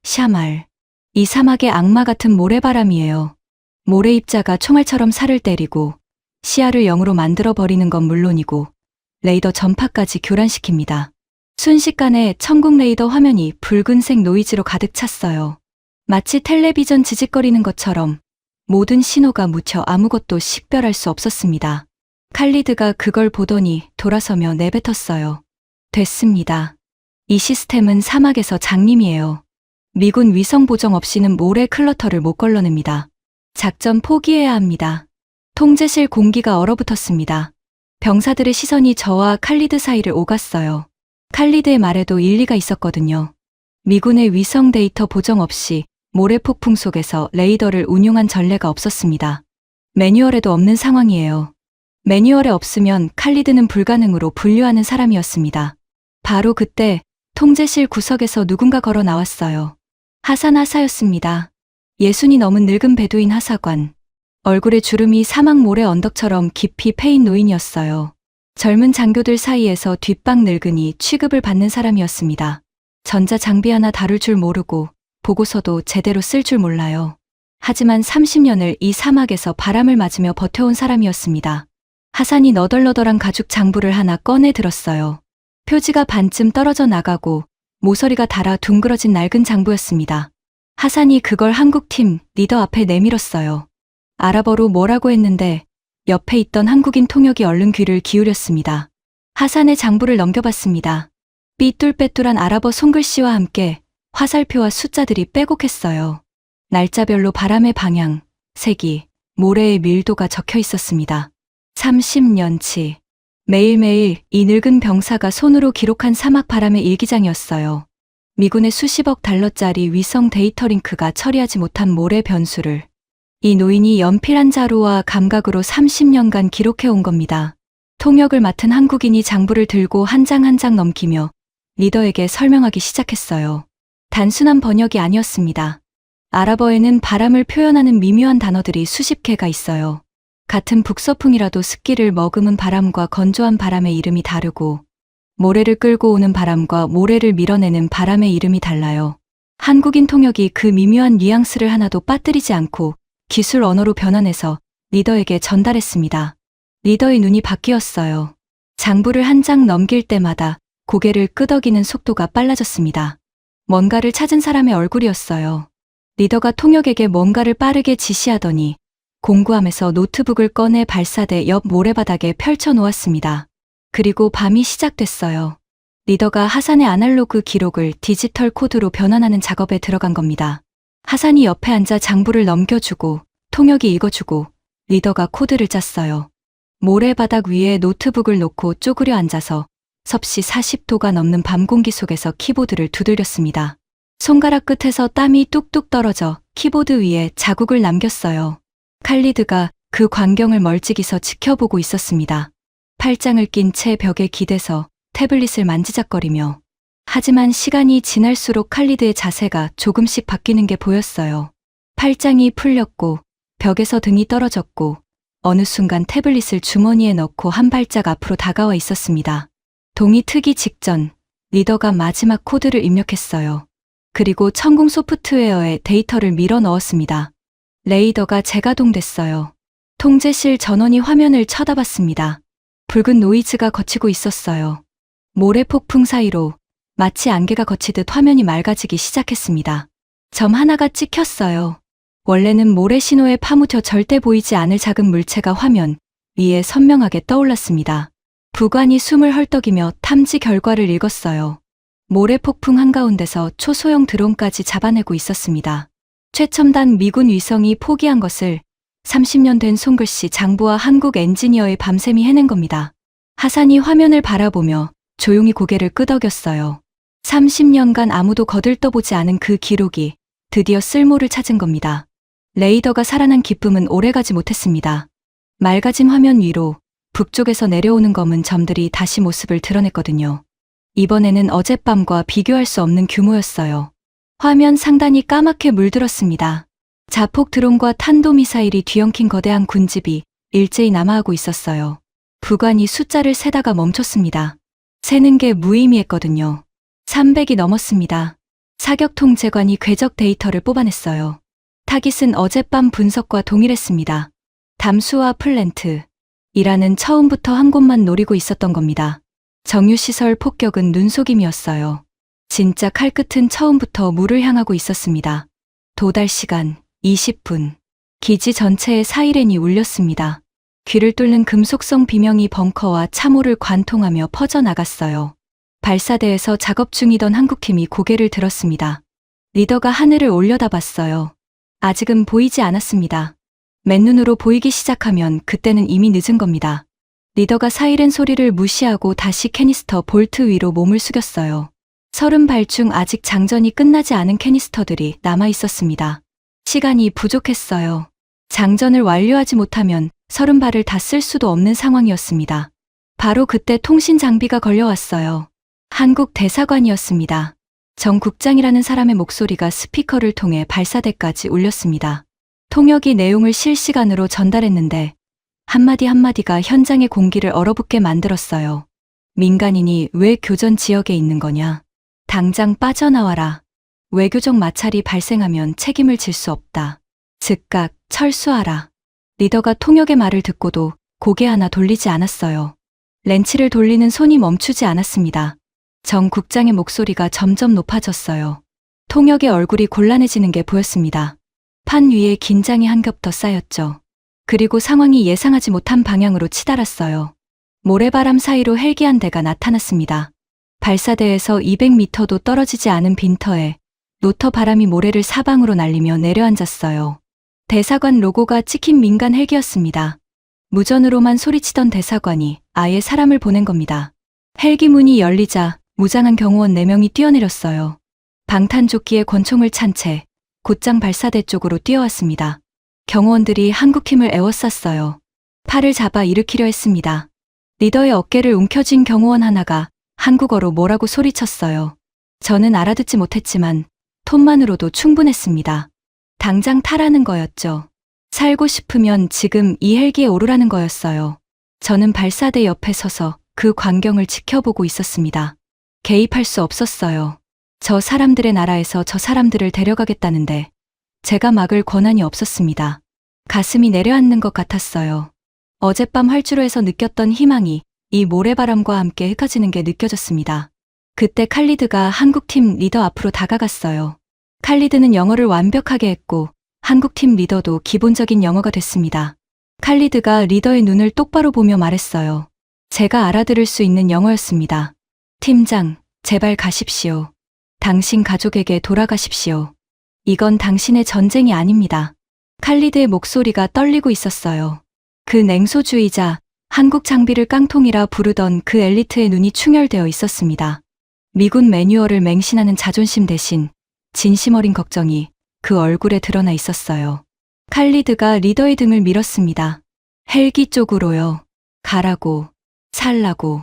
Speaker 2: 샤말. 이 사막의 악마 같은 모래바람이에요. 모래 입자가 총알처럼 살을 때리고 시야를 0으로 만들어버리는 건 물론이고 레이더 전파까지 교란시킵니다. 순식간에 천국 레이더 화면이 붉은색 노이즈로 가득 찼어요. 마치 텔레비전 지직거리는 것처럼 모든 신호가 묻혀 아무것도 식별할 수 없었습니다. 칼리드가 그걸 보더니 돌아서며 내뱉었어요. 됐습니다. 이 시스템은 사막에서 장님이에요. 미군 위성 보정 없이는 모래 클러터를 못 걸러냅니다. 작전 포기해야 합니다. 통제실 공기가 얼어붙었습니다. 병사들의 시선이 저와 칼리드 사이를 오갔어요. 칼리드의 말에도 일리가 있었거든요. 미군의 위성 데이터 보정 없이 모래 폭풍 속에서 레이더를 운용한 전례가 없었습니다. 매뉴얼에도 없는 상황이에요. 매뉴얼에 없으면 칼리드는 불가능으로 분류하는 사람이었습니다. 바로 그때 통제실 구석에서 누군가 걸어 나왔어요. 하산 하사였습니다. 60이 넘은 늙은 베두인 하사관. 얼굴에 주름이 사막 모래 언덕처럼 깊이 패인 노인이었어요. 젊은 장교들 사이에서 뒷방 늙은이 취급을 받는 사람이었습니다. 전자 장비 하나 다룰 줄 모르고 보고서도 제대로 쓸 줄 몰라요. 하지만 30년을 이 사막에서 바람을 맞으며 버텨온 사람이었습니다. 하산이 너덜너덜한 가죽 장부를 하나 꺼내 들었어요. 표지가 반쯤 떨어져 나가고 모서리가 닳아 둥그러진 낡은 장부였습니다. 하산이 그걸 한국팀 리더 앞에 내밀었어요. 아랍어로 뭐라고 했는데 옆에 있던 한국인 통역이 얼른 귀를 기울였습니다. 하산의 장부를 넘겨봤습니다. 삐뚤빼뚤한 아랍어 손글씨와 함께 화살표와 숫자들이 빼곡했어요. 날짜별로 바람의 방향, 색이, 모래의 밀도가 적혀 있었습니다. 30년치. 매일매일 이 늙은 병사가 손으로 기록한 사막 바람의 일기장이었어요. 미군의 수십억 달러짜리 위성 데이터링크가 처리하지 못한 모래 변수를 이 노인이 연필 한 자루와 감각으로 30년간 기록해온 겁니다. 통역을 맡은 한국인이 장부를 들고 한 장 한 장 넘기며 리더에게 설명하기 시작했어요. 단순한 번역이 아니었습니다. 아랍어에는 바람을 표현하는 미묘한 단어들이 수십 개가 있어요. 같은 북서풍이라도 습기를 머금은 바람과 건조한 바람의 이름이 다르고 모래를 끌고 오는 바람과 모래를 밀어내는 바람의 이름이 달라요. 한국인 통역이 그 미묘한 뉘앙스를 하나도 빠뜨리지 않고 기술 언어로 변환해서 리더에게 전달했습니다. 리더의 눈이 바뀌었어요. 장부를 한 장 넘길 때마다 고개를 끄덕이는 속도가 빨라졌습니다. 뭔가를 찾은 사람의 얼굴이었어요. 리더가 통역에게 뭔가를 빠르게 지시하더니 공구함에서 노트북을 꺼내 발사대 옆 모래바닥에 펼쳐 놓았습니다. 그리고 밤이 시작됐어요. 리더가 하산의 아날로그 기록을 디지털 코드로 변환하는 작업에 들어간 겁니다. 하산이 옆에 앉아 장부를 넘겨주고 통역이 읽어주고 리더가 코드를 짰어요. 모래바닥 위에 노트북을 놓고 쪼그려 앉아서 섭씨 40도가 넘는 밤 공기 속에서 키보드를 두들겼습니다. 손가락 끝에서 땀이 뚝뚝 떨어져 키보드 위에 자국을 남겼어요. 칼리드가 그 광경을 멀찍이서 지켜보고 있었습니다. 팔짱을 낀 채 벽에 기대서 태블릿을 만지작거리며. 하지만 시간이 지날수록 칼리드의 자세가 조금씩 바뀌는 게 보였어요. 팔짱이 풀렸고 벽에서 등이 떨어졌고 어느 순간 태블릿을 주머니에 넣고 한 발짝 앞으로 다가와 있었습니다. 동이 트기 직전 리더가 마지막 코드를 입력했어요. 그리고 천궁 소프트웨어에 데이터를 밀어 넣었습니다. 레이더가 재가동됐어요. 통제실 전원이 화면을 쳐다봤습니다. 붉은 노이즈가 거치고 있었어요. 모래 폭풍 사이로 마치 안개가 거치듯 화면이 맑아지기 시작했습니다. 점 하나가 찍혔어요. 원래는 모래 신호에 파묻혀 절대 보이지 않을 작은 물체가 화면 위에 선명하게 떠올랐습니다. 부관이 숨을 헐떡이며 탐지 결과를 읽었어요. 모래 폭풍 한가운데서 초소형 드론까지 잡아내고 있었습니다. 최첨단 미군 위성이 포기한 것을 30년 된 손글씨 장부와 한국 엔지니어의 밤샘이 해낸 겁니다. 하산이 화면을 바라보며 조용히 고개를 끄덕였어요. 30년간 아무도 거들떠보지 않은 그 기록이 드디어 쓸모를 찾은 겁니다. 레이더가 살아난 기쁨은 오래가지 못했습니다. 맑아진 화면 위로 북쪽에서 내려오는 검은 점들이 다시 모습을 드러냈거든요. 이번에는 어젯밤과 비교할 수 없는 규모였어요. 화면 상단이 까맣게 물들었습니다. 자폭 드론과 탄도미사일이 뒤엉킨 거대한 군집이 일제히 남하하고 있었어요. 부관이 숫자를 세다가 멈췄습니다. 세는 게 무의미했거든요. 300이 넘었습니다. 사격 통제관이 궤적 데이터를 뽑아냈어요. 타깃은 어젯밤 분석과 동일했습니다. 담수와 플랜트. 이란은 처음부터 한 곳만 노리고 있었던 겁니다. 정유시설 폭격은 눈속임이었어요. 진짜 칼끝은 처음부터 물을 향하고 있었습니다. 도달 시간 20분. 기지 전체에 사이렌이 울렸습니다. 귀를 뚫는 금속성 비명이 벙커와 참호를 관통하며 퍼져나갔어요. 발사대에서 작업 중이던 한국팀이 고개를 들었습니다. 리더가 하늘을 올려다봤어요. 아직은 보이지 않았습니다. 맨눈으로 보이기 시작하면 그때는 이미 늦은 겁니다. 리더가 사이렌 소리를 무시하고 다시 캐니스터 볼트 위로 몸을 숙였어요. 30발 중 아직 장전이 끝나지 않은 캐니스터들이 남아 있었습니다. 시간이 부족했어요. 장전을 완료하지 못하면 30발을 다 쓸 수도 없는 상황이었습니다. 바로 그때 통신 장비가 걸려왔어요. 한국 대사관이었습니다. 정 국장이라는 사람의 목소리가 스피커를 통해 발사대까지 울렸습니다. 통역이 내용을 실시간으로 전달했는데 한마디 한마디가 현장의 공기를 얼어붙게 만들었어요. 민간인이 왜 교전 지역에 있는 거냐? 당장 빠져나와라. 외교적 마찰이 발생하면 책임을 질 수 없다. 즉각 철수하라. 리더가 통역의 말을 듣고도 고개 하나 돌리지 않았어요. 렌치를 돌리는 손이 멈추지 않았습니다. 정 국장의 목소리가 점점 높아졌어요. 통역의 얼굴이 곤란해지는 게 보였습니다. 판 위에 긴장이 한 겹 더 쌓였죠. 그리고 상황이 예상하지 못한 방향으로 치달았어요. 모래바람 사이로 헬기 한 대가 나타났습니다. 발사대에서 200m도 떨어지지 않은 빈터에 로터 바람이 모래를 사방으로 날리며 내려앉았어요. 대사관 로고가 찍힌 민간 헬기였습니다. 무전으로만 소리치던 대사관이 아예 사람을 보낸 겁니다. 헬기 문이 열리자 무장한 경호원 4명이 뛰어내렸어요. 방탄조끼에 권총을 찬 채 곧장 발사대 쪽으로 뛰어왔습니다. 경호원들이 한국팀을 에워쌌어요. 팔을 잡아 일으키려 했습니다. 리더의 어깨를 움켜쥔 경호원 하나가 한국어로 뭐라고 소리쳤어요. 저는 알아듣지 못했지만 톤만으로도 충분했습니다. 당장 타라는 거였죠. 살고 싶으면 지금 이 헬기에 오르라는 거였어요. 저는 발사대 옆에 서서 그 광경을 지켜보고 있었습니다. 개입할 수 없었어요. 저 사람들의 나라에서 저 사람들을 데려가겠다는데 제가 막을 권한이 없었습니다. 가슴이 내려앉는 것 같았어요. 어젯밤 활주로에서 느꼈던 희망이 이 모래바람과 함께 흩어지는 게 느껴졌습니다. 그때 칼리드가 한국팀 리더 앞으로 다가갔어요. 칼리드는 영어를 완벽하게 했고 한국팀 리더도 기본적인 영어가 됐습니다. 칼리드가 리더의 눈을 똑바로 보며 말했어요. 제가 알아들을 수 있는 영어였습니다. 팀장, 제발 가십시오. 당신 가족에게 돌아가십시오. 이건 당신의 전쟁이 아닙니다. 칼리드의 목소리가 떨리고 있었어요. 그 냉소주의자, 한국 장비를 깡통이라 부르던 그 엘리트의 눈이 충혈되어 있었습니다. 미군 매뉴얼을 맹신하는 자존심 대신 진심 어린 걱정이 그 얼굴에 드러나 있었어요. 칼리드가 리더의 등을 밀었습니다. 헬기 쪽으로요. 가라고. 살라고.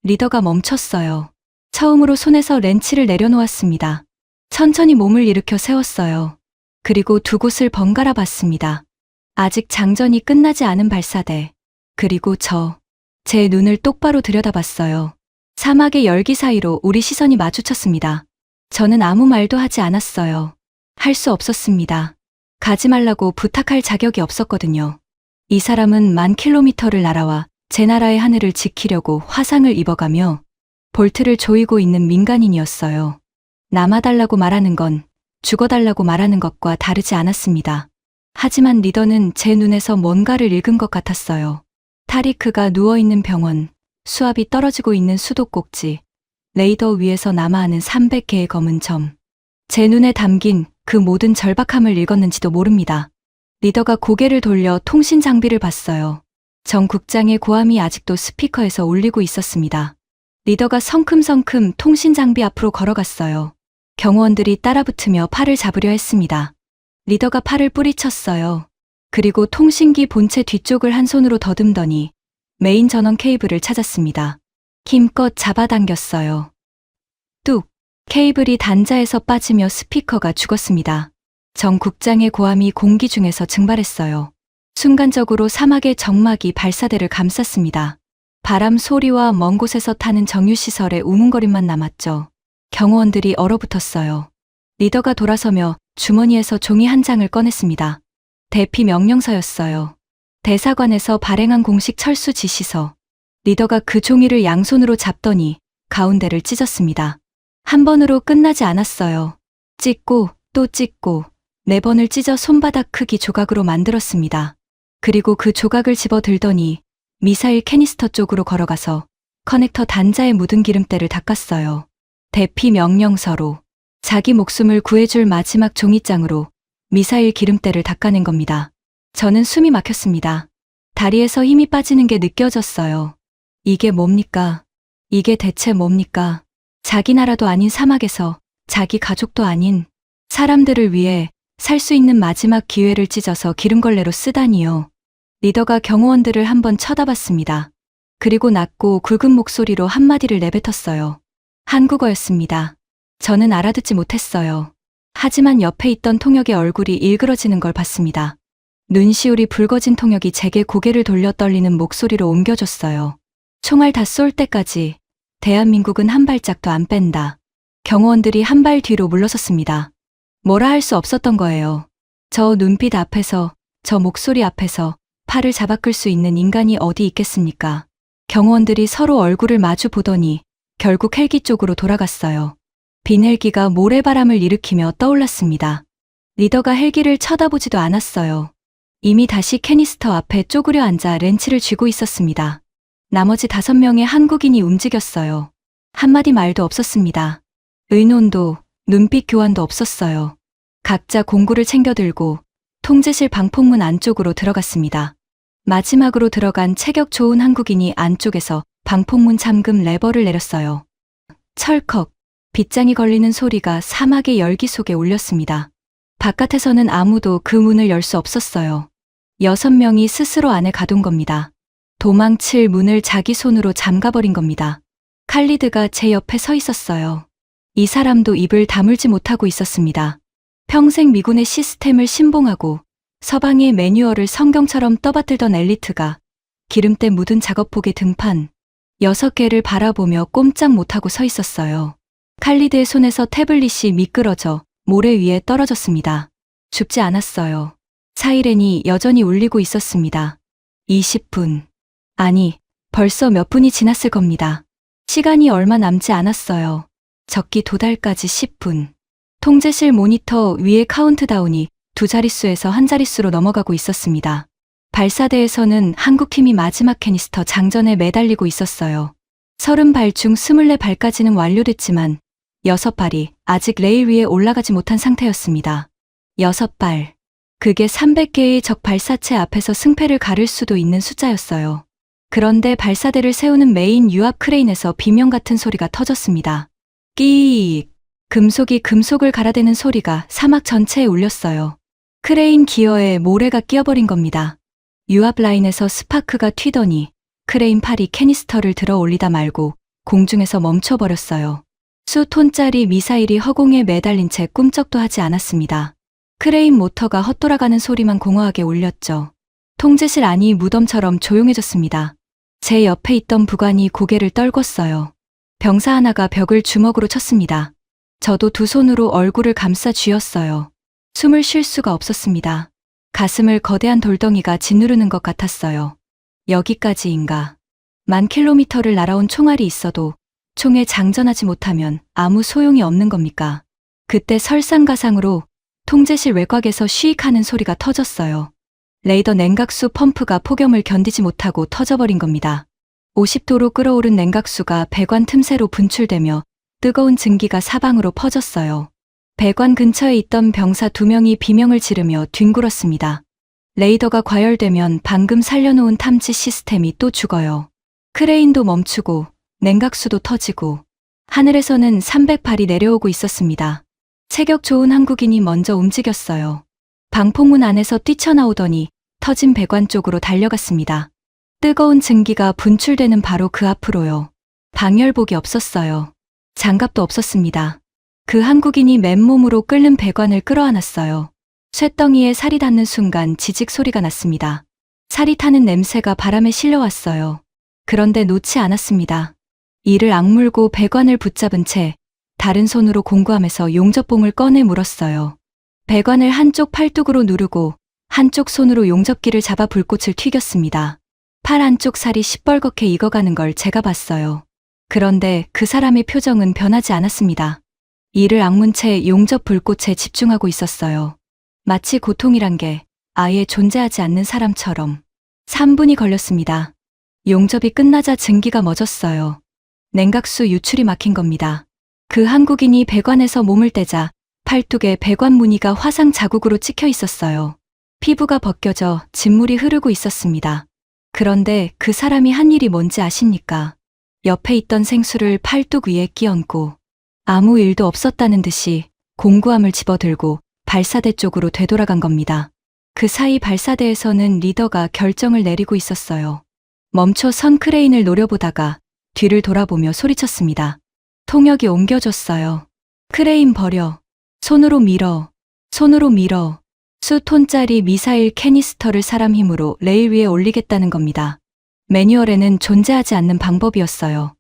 Speaker 2: 리더가 멈췄어요. 처음으로 손에서 렌치를 내려놓았습니다. 천천히 몸을 일으켜 세웠어요. 그리고 두 곳을 번갈아 봤습니다. 아직 장전이 끝나지 않은 발사대. 그리고 제 눈을 똑바로 들여다봤어요. 사막의 열기 사이로 우리 시선이 마주쳤습니다. 저는 아무 말도 하지 않았어요. 할 수 없었습니다. 가지 말라고 부탁할 자격이 없었거든요. 이 사람은 10,000km를 날아와 제 나라의 하늘을 지키려고 화상을 입어가며 볼트를 조이고 있는 민간인이었어요. 남아달라고 말하는 건 죽어달라고 말하는 것과 다르지 않았습니다. 하지만 리더는 제 눈에서 뭔가를 읽은 것 같았어요. 타리크가 누워있는 병원, 수압이 떨어지고 있는 수도꼭지, 레이더 위에서 남아하는 300개의 검은 점. 제 눈에 담긴 그 모든 절박함을 읽었는지도 모릅니다. 리더가 고개를 돌려 통신 장비를 봤어요. 정 국장의 고함이 아직도 스피커에서 울리고 있었습니다. 리더가 성큼성큼 통신 장비 앞으로 걸어갔어요. 경호원들이 따라붙으며 팔을 잡으려 했습니다. 리더가 팔을 뿌리쳤어요. 그리고 통신기 본체 뒤쪽을 한 손으로 더듬더니 메인 전원 케이블을 찾았습니다. 힘껏 잡아당겼어요. 뚝! 케이블이 단자에서 빠지며 스피커가 죽었습니다. 정 국장의 고함이 공기 중에서 증발했어요. 순간적으로 사막의 정막이 발사대를 감쌌습니다. 바람 소리와 먼 곳에서 타는 정유시설의 우문거림만 남았죠. 경호원들이 얼어붙었어요. 리더가 돌아서며 주머니에서 종이 한 장을 꺼냈습니다. 대피 명령서였어요. 대사관에서 발행한 공식 철수 지시서. 리더가 그 종이를 양손으로 잡더니 가운데를 찢었습니다. 한 번으로 끝나지 않았어요. 찢고 또 찢고 4번을 찢어 손바닥 크기 조각으로 만들었습니다. 그리고 그 조각을 집어 들더니 미사일 캐니스터 쪽으로 걸어가서 커넥터 단자에 묻은 기름때를 닦았어요. 대피 명령서로 자기 목숨을 구해줄 마지막 종이장으로 미사일 기름때를 닦아낸 겁니다. 저는 숨이 막혔습니다. 다리에서 힘이 빠지는 게 느껴졌어요. 이게 뭡니까? 이게 대체 뭡니까? 자기 나라도 아닌 사막에서 자기 가족도 아닌 사람들을 위해 살 수 있는 마지막 기회를 찢어서 기름걸레로 쓰다니요. 리더가 경호원들을 한번 쳐다봤습니다. 그리고 낮고 굵은 목소리로 한마디를 내뱉었어요. 한국어였습니다. 저는 알아듣지 못했어요. 하지만 옆에 있던 통역의 얼굴이 일그러지는 걸 봤습니다. 눈시울이 붉어진 통역이 제게 고개를 돌려 떨리는 목소리로 옮겨줬어요. 총알 다 쏠 때까지 대한민국은 한 발짝도 안 뺀다. 경호원들이 한 발 뒤로 물러섰습니다. 뭐라 할 수 없었던 거예요. 저 눈빛 앞에서, 저 목소리 앞에서 팔을 잡아끌 수 있는 인간이 어디 있겠습니까? 경호원들이 서로 얼굴을 마주 보더니 결국 헬기 쪽으로 돌아갔어요. 빈 헬기가 모래바람을 일으키며 떠올랐습니다. 리더가 헬기를 쳐다보지도 않았어요. 이미 다시 캐니스터 앞에 쪼그려 앉아 렌치를 쥐고 있었습니다. 나머지 5명의 한국인이 움직였어요. 한마디 말도 없었습니다. 의논도, 눈빛 교환도 없었어요. 각자 공구를 챙겨 들고 통제실 방폭문 안쪽으로 들어갔습니다. 마지막으로 들어간 체격 좋은 한국인이 안쪽에서 방폭문 잠금 레버를 내렸어요. 철컥, 빗장이 걸리는 소리가 사막의 열기 속에 울렸습니다. 바깥에서는 아무도 그 문을 열 수 없었어요. 6명이 스스로 안에 가둔 겁니다. 도망칠 문을 자기 손으로 잠가버린 겁니다. 칼리드가 제 옆에 서 있었어요. 이 사람도 입을 다물지 못하고 있었습니다. 평생 미군의 시스템을 신봉하고 서방의 매뉴얼을 성경처럼 떠받들던 엘리트가 기름때 묻은 작업복의 등판 6개를 바라보며 꼼짝 못하고 서 있었어요. 칼리드의 손에서 태블릿이 미끄러져 모래 위에 떨어졌습니다. 죽지 않았어요. 사이렌이 여전히 울리고 있었습니다. 20분. 아니, 벌써 몇 분이 지났을 겁니다. 시간이 얼마 남지 않았어요. 적기 도달까지 10분. 통제실 모니터 위에 카운트다운이 두 자릿수에서 한 자릿수로 넘어가고 있었습니다. 발사대에서는 한국팀이 마지막 캐니스터 장전에 매달리고 있었어요. 30발 중 24발까지는 완료됐지만 6발이 아직 레일 위에 올라가지 못한 상태였습니다. 6발. 그게 300개의 적 발사체 앞에서 승패를 가를 수도 있는 숫자였어요. 그런데 발사대를 세우는 메인 유압 크레인에서 비명 같은 소리가 터졌습니다. 끼익. 금속이 금속을 갈아대는 소리가 사막 전체에 울렸어요. 크레인 기어에 모래가 끼어버린 겁니다. 유압 라인에서 스파크가 튀더니 크레인 팔이 캐니스터를 들어 올리다 말고 공중에서 멈춰버렸어요. 수톤짜리 미사일이 허공에 매달린 채 꿈쩍도 하지 않았습니다. 크레인 모터가 헛돌아가는 소리만 공허하게 울렸죠. 통제실 안이 무덤처럼 조용해졌습니다. 제 옆에 있던 부관이 고개를 떨궜어요. 병사 하나가 벽을 주먹으로 쳤습니다. 저도 두 손으로 얼굴을 감싸 쥐었어요. 숨을 쉴 수가 없었습니다. 가슴을 거대한 돌덩이가 짓누르는 것 같았어요. 여기까지인가. 10,000km를 날아온 총알이 있어도 총에 장전하지 못하면 아무 소용이 없는 겁니까? 그때 설상가상으로 통제실 외곽에서 쉬익하는 소리가 터졌어요. 레이더 냉각수 펌프가 폭염을 견디지 못하고 터져버린 겁니다. 50도로 끓어오른 냉각수가 배관 틈새로 분출되며 뜨거운 증기가 사방으로 퍼졌어요. 배관 근처에 있던 병사 2명이 비명을 지르며 뒹굴었습니다. 레이더가 과열되면 방금 살려놓은 탐지 시스템이 또 죽어요. 크레인도 멈추고 냉각수도 터지고 하늘에서는 300발이 내려오고 있었습니다. 체격 좋은 한국인이 먼저 움직였어요. 방폭문 안에서 뛰쳐나오더니 터진 배관 쪽으로 달려갔습니다. 뜨거운 증기가 분출되는 바로 그 앞으로요. 방열복이 없었어요. 장갑도 없었습니다. 그 한국인이 맨몸으로 끓는 배관을 끌어안았어요. 쇳덩이에 살이 닿는 순간 지직 소리가 났습니다. 살이 타는 냄새가 바람에 실려왔어요. 그런데 놓지 않았습니다. 이를 악물고 배관을 붙잡은 채 다른 손으로 공구함에서 용접봉을 꺼내 물었어요. 배관을 한쪽 팔뚝으로 누르고 한쪽 손으로 용접기를 잡아 불꽃을 튀겼습니다. 팔 한쪽 살이 시뻘겋게 익어가는 걸 제가 봤어요. 그런데 그 사람의 표정은 변하지 않았습니다. 이를 악문 채 용접 불꽃에 집중하고 있었어요. 마치 고통이란 게 아예 존재하지 않는 사람처럼. 3분이 걸렸습니다. 용접이 끝나자 증기가 멎었어요. 냉각수 유출이 막힌 겁니다. 그 한국인이 배관에서 몸을 떼자 팔뚝에 배관 무늬가 화상 자국으로 찍혀 있었어요. 피부가 벗겨져 진물이 흐르고 있었습니다. 그런데 그 사람이 한 일이 뭔지 아십니까? 옆에 있던 생수를 팔뚝 위에 끼얹고 아무 일도 없었다는 듯이 공구함을 집어들고 발사대 쪽으로 되돌아간 겁니다. 그 사이 발사대에서는 리더가 결정을 내리고 있었어요. 멈춰 선 크레인을 노려보다가 뒤를 돌아보며 소리쳤습니다. 통역이 옮겨졌어요. 크레인 버려. 손으로 밀어. 손으로 밀어. 수톤짜리 미사일 캐니스터를 사람 힘으로 레일 위에 올리겠다는 겁니다. 매뉴얼에는 존재하지 않는 방법이었어요.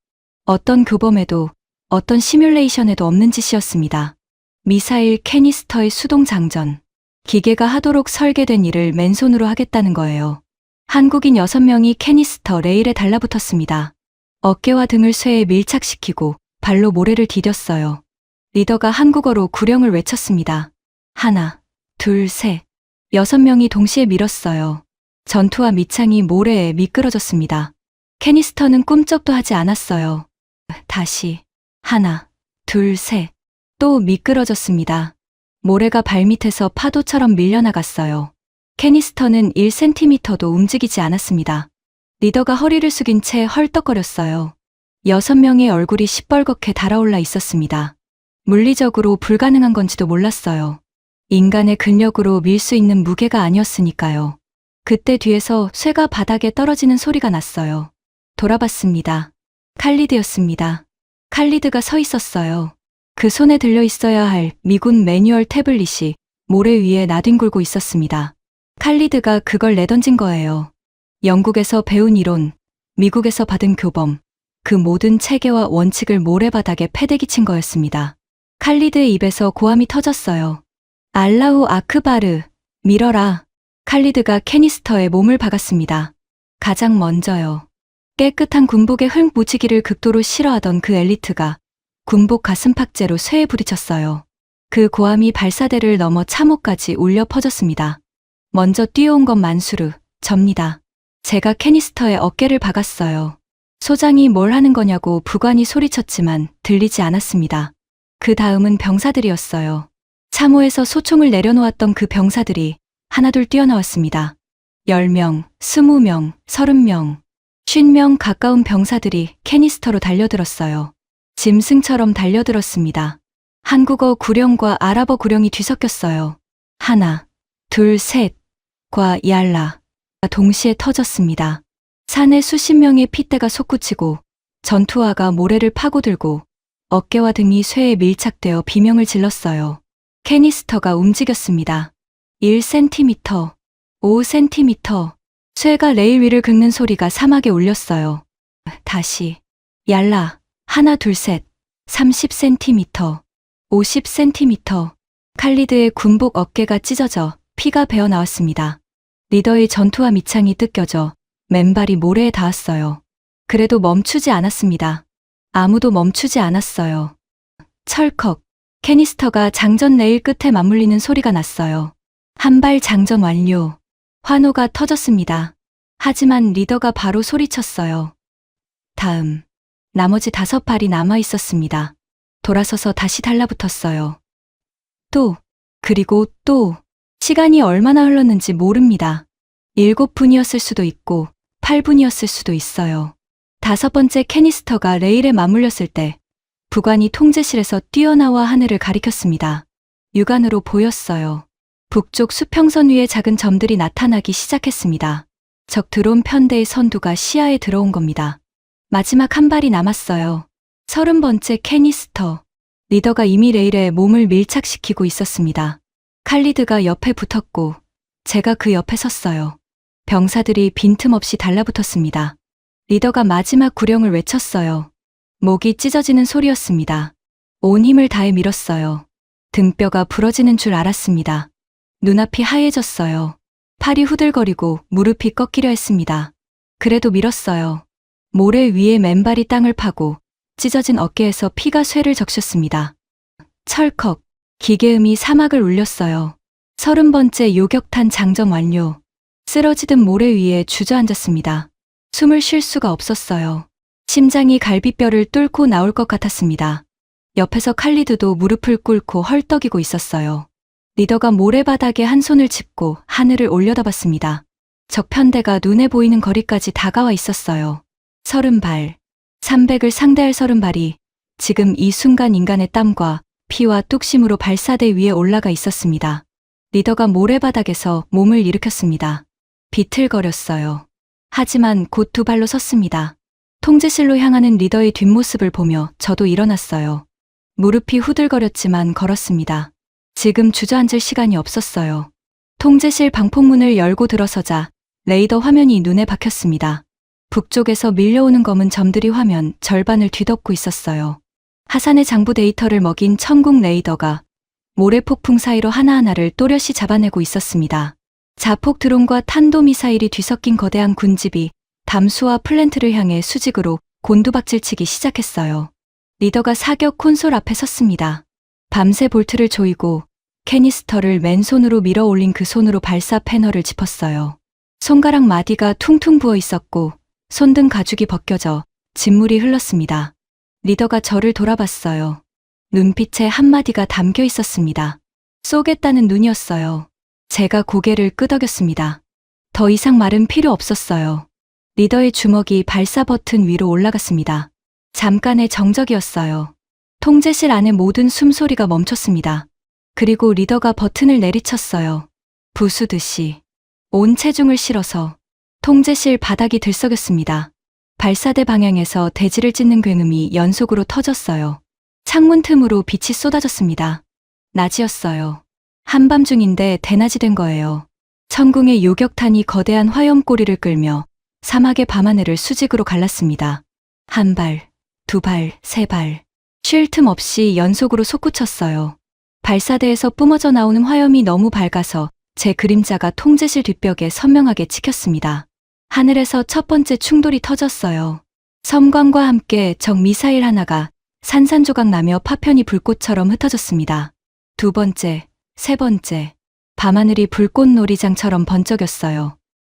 Speaker 2: 어떤 교범에도 어떤 시뮬레이션에도 없는 짓이었습니다. 미사일 캐니스터의 수동 장전. 기계가 하도록 설계된 일을 맨손으로 하겠다는 거예요. 한국인 6명이 캐니스터 레일에 달라붙었습니다. 어깨와 등을 쇠에 밀착시키고 발로 모래를 디뎠어요. 리더가 한국어로 구령을 외쳤습니다. 하나, 둘, 셋. 6명이 동시에 밀었어요. 전투와 밑창이 모래에 미끄러졌습니다. 캐니스터는 꿈쩍도 하지 않았어요. 다시. 하나, 둘, 셋. 또 미끄러졌습니다. 모래가 발밑에서 파도처럼 밀려나갔어요. 캐니스터는 1cm도 움직이지 않았습니다. 리더가 허리를 숙인 채 헐떡거렸어요. 6명의 얼굴이 시뻘겋게 달아올라 있었습니다. 물리적으로 불가능한 건지도 몰랐어요. 인간의 근력으로 밀 수 있는 무게가 아니었으니까요. 그때 뒤에서 쇠가 바닥에 떨어지는 소리가 났어요. 돌아봤습니다. 칼리드였습니다. 칼리드가 서 있었어요. 그 손에 들려 있어야 할 미군 매뉴얼 태블릿이 모래 위에 나뒹굴고 있었습니다. 칼리드가 그걸 내던진 거예요. 영국에서 배운 이론, 미국에서 받은 교범, 그 모든 체계와 원칙을 모래바닥에 패대기 친 거였습니다. 칼리드의 입에서 고함이 터졌어요. 알라우 아크바르, 밀어라. 칼리드가 캐니스터에 몸을 박았습니다. 가장 먼저요. 깨끗한 군복에 흙 묻히기를 극도로 싫어하던 그 엘리트가 군복 가슴팍제로 쇠에 부딪혔어요. 그 고함이 발사대를 넘어 참호까지 울려 퍼졌습니다. 먼저 뛰어온 건 만수르, 접니다. 제가 캐니스터의 어깨를 박았어요. 소장이 뭘 하는 거냐고 부관이 소리쳤지만 들리지 않았습니다. 그 다음은 병사들이었어요. 참호에서 소총을 내려놓았던 그 병사들이 하나둘 뛰어나왔습니다. 10명, 20명, 30명, 50명 가까운 병사들이 캐니스터로 달려들었어요. 짐승처럼 달려들었습니다. 한국어 구령과 아랍어 구령이 뒤섞였어요. 하나, 둘, 셋, 과 얄라. 동시에 터졌습니다. 산에 수십 명의 핏대가 솟구치고 전투화가 모래를 파고들고 어깨와 등이 쇠에 밀착되어 비명을 질렀어요. 캐니스터가 움직였습니다. 1cm, 5cm, 쇠가 레일 위를 긁는 소리가 사막에 울렸어요. 다시, 얄라, 하나 둘 셋, 30cm, 50cm, 칼리드의 군복 어깨가 찢어져 피가 배어 나왔습니다. 리더의 전투화 밑창이 뜯겨져 맨발이 모래에 닿았어요. 그래도 멈추지 않았습니다. 아무도 멈추지 않았어요. 철컥, 캐니스터가 장전 레일 끝에 맞물리는 소리가 났어요. 한 발 장전 완료. 환호가 터졌습니다. 하지만 리더가 바로 소리쳤어요. 다음, 나머지 5발이 남아 있었습니다. 돌아서서 다시 달라붙었어요. 또, 그리고 또, 시간이 얼마나 흘렀는지 모릅니다. 7분이었을 수도 있고 8분이었을 수도 있어요. 5번째 캐니스터가 레일에 맞물렸을 때 부관이 통제실에서 뛰어나와 하늘을 가리켰습니다. 육안으로 보였어요. 북쪽 수평선 위에 작은 점들이 나타나기 시작했습니다. 적 드론 편대의 선두가 시야에 들어온 겁니다. 마지막 한 발이 남았어요. 30번째 캐니스터. 리더가 이미 레일에 몸을 밀착시키고 있었습니다. 칼리드가 옆에 붙었고 제가 그 옆에 섰어요. 병사들이 빈틈없이 달라붙었습니다. 리더가 마지막 구령을 외쳤어요. 목이 찢어지는 소리였습니다. 온 힘을 다해 밀었어요. 등뼈가 부러지는 줄 알았습니다. 눈앞이 하얘졌어요. 팔이 후들거리고 무릎이 꺾이려 했습니다. 그래도 밀었어요. 모래 위에 맨발이 땅을 파고 찢어진 어깨에서 피가 쇠를 적셨습니다. 철컥, 기계음이 사막을 울렸어요. 30번째 요격탄 장전 완료. 쓰러지듯 모래 위에 주저앉았습니다. 숨을 쉴 수가 없었어요. 심장이 갈비뼈를 뚫고 나올 것 같았습니다. 옆에서 칼리드도 무릎을 꿇고 헐떡이고 있었어요. 리더가 모래바닥에 한 손을 짚고 하늘을 올려다봤습니다. 적편대가 눈에 보이는 거리까지 다가와 있었어요. 30발, 300을 상대할 30발이 지금 이 순간 인간의 땀과 피와 뚝심으로 발사대 위에 올라가 있었습니다. 리더가 모래바닥에서 몸을 일으켰습니다. 비틀거렸어요. 하지만 곧 2발로 섰습니다. 통제실로 향하는 리더의 뒷모습을 보며 저도 일어났어요. 무릎이 후들거렸지만 걸었습니다. 지금 주저앉을 시간이 없었어요. 통제실 방폭문을 열고 들어서자 레이더 화면이 눈에 박혔습니다. 북쪽에서 밀려오는 검은 점들이 화면 절반을 뒤덮고 있었어요. 하산의 장부 데이터를 먹인 천국 레이더가 모래폭풍 사이로 하나하나를 또렷이 잡아내고 있었습니다. 자폭 드론과 탄도미사일이 뒤섞인 거대한 군집이 담수와 플랜트를 향해 수직으로 곤두박질치기 시작했어요. 리더가 사격 콘솔 앞에 섰습니다. 밤새 볼트를 조이고 캐니스터를 맨손으로 밀어 올린 그 손으로 발사 패널을 짚었어요. 손가락 마디가 퉁퉁 부어 있었고 손등 가죽이 벗겨져 진물이 흘렀습니다. 리더가 저를 돌아봤어요. 눈빛에 한마디가 담겨 있었습니다. 쏘겠다는 눈이었어요. 제가 고개를 끄덕였습니다. 더 이상 말은 필요 없었어요. 리더의 주먹이 발사 버튼 위로 올라갔습니다. 잠깐의 정적이었어요. 통제실 안의 모든 숨소리가 멈췄습니다. 그리고 리더가 버튼을 내리쳤어요. 부수듯이 온 체중을 실어서 통제실 바닥이 들썩였습니다. 발사대 방향에서 대지를 찢는 굉음이 연속으로 터졌어요. 창문 틈으로 빛이 쏟아졌습니다. 낮이었어요. 한밤중인데 대낮이 된 거예요. 천궁의 요격탄이 거대한 화염꼬리를 끌며 사막의 밤하늘을 수직으로 갈랐습니다. 한 발, 두 발, 세 발. 쉴 틈 없이 연속으로 솟구쳤어요. 발사대에서 뿜어져 나오는 화염이 너무 밝아서 제 그림자가 통제실 뒷벽에 선명하게 찍혔습니다. 하늘에서 첫 번째 충돌이 터졌어요. 섬광과 함께 적 미사일 하나가 산산조각 나며 파편이 불꽃처럼 흩어졌습니다. 두 번째, 세 번째. 밤하늘이 불꽃 놀이장처럼 번쩍였어요.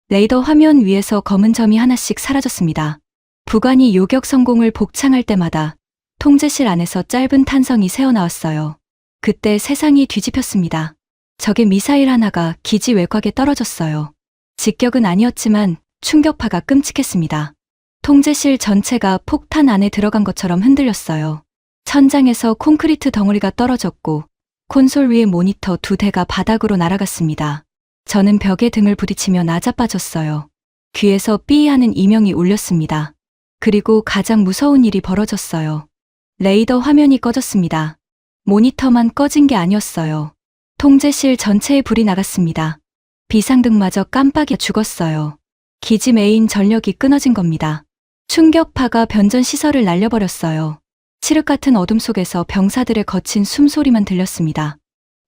Speaker 2: 레이더 화면 위에서 검은 점이 하나씩 사라졌습니다. 부관이 요격 성공을 복창할 때마다 통제실 안에서 짧은 탄성이 새어나왔어요. 그때 세상이 뒤집혔습니다. 적의 미사일 하나가 기지 외곽에 떨어졌어요. 직격은 아니었지만 충격파가 끔찍했습니다. 통제실 전체가 폭탄 안에 들어간 것처럼 흔들렸어요. 천장에서 콘크리트 덩어리가 떨어졌고 콘솔 위의 모니터 2대가 바닥으로 날아갔습니다. 저는 벽에 등을 부딪히며 나자빠졌어요. 귀에서 삐 하는 이명이 울렸습니다. 그리고 가장 무서운 일이 벌어졌어요. 레이더 화면이 꺼졌습니다. 모니터만 꺼진 게 아니었어요. 통제실 전체에 불이 나갔습니다. 비상등마저 깜빡이 죽었어요. 기지 메인 전력이 끊어진 겁니다. 충격파가 변전 시설을 날려버렸어요. 칠흑 같은 어둠 속에서 병사들의 거친 숨소리만 들렸습니다.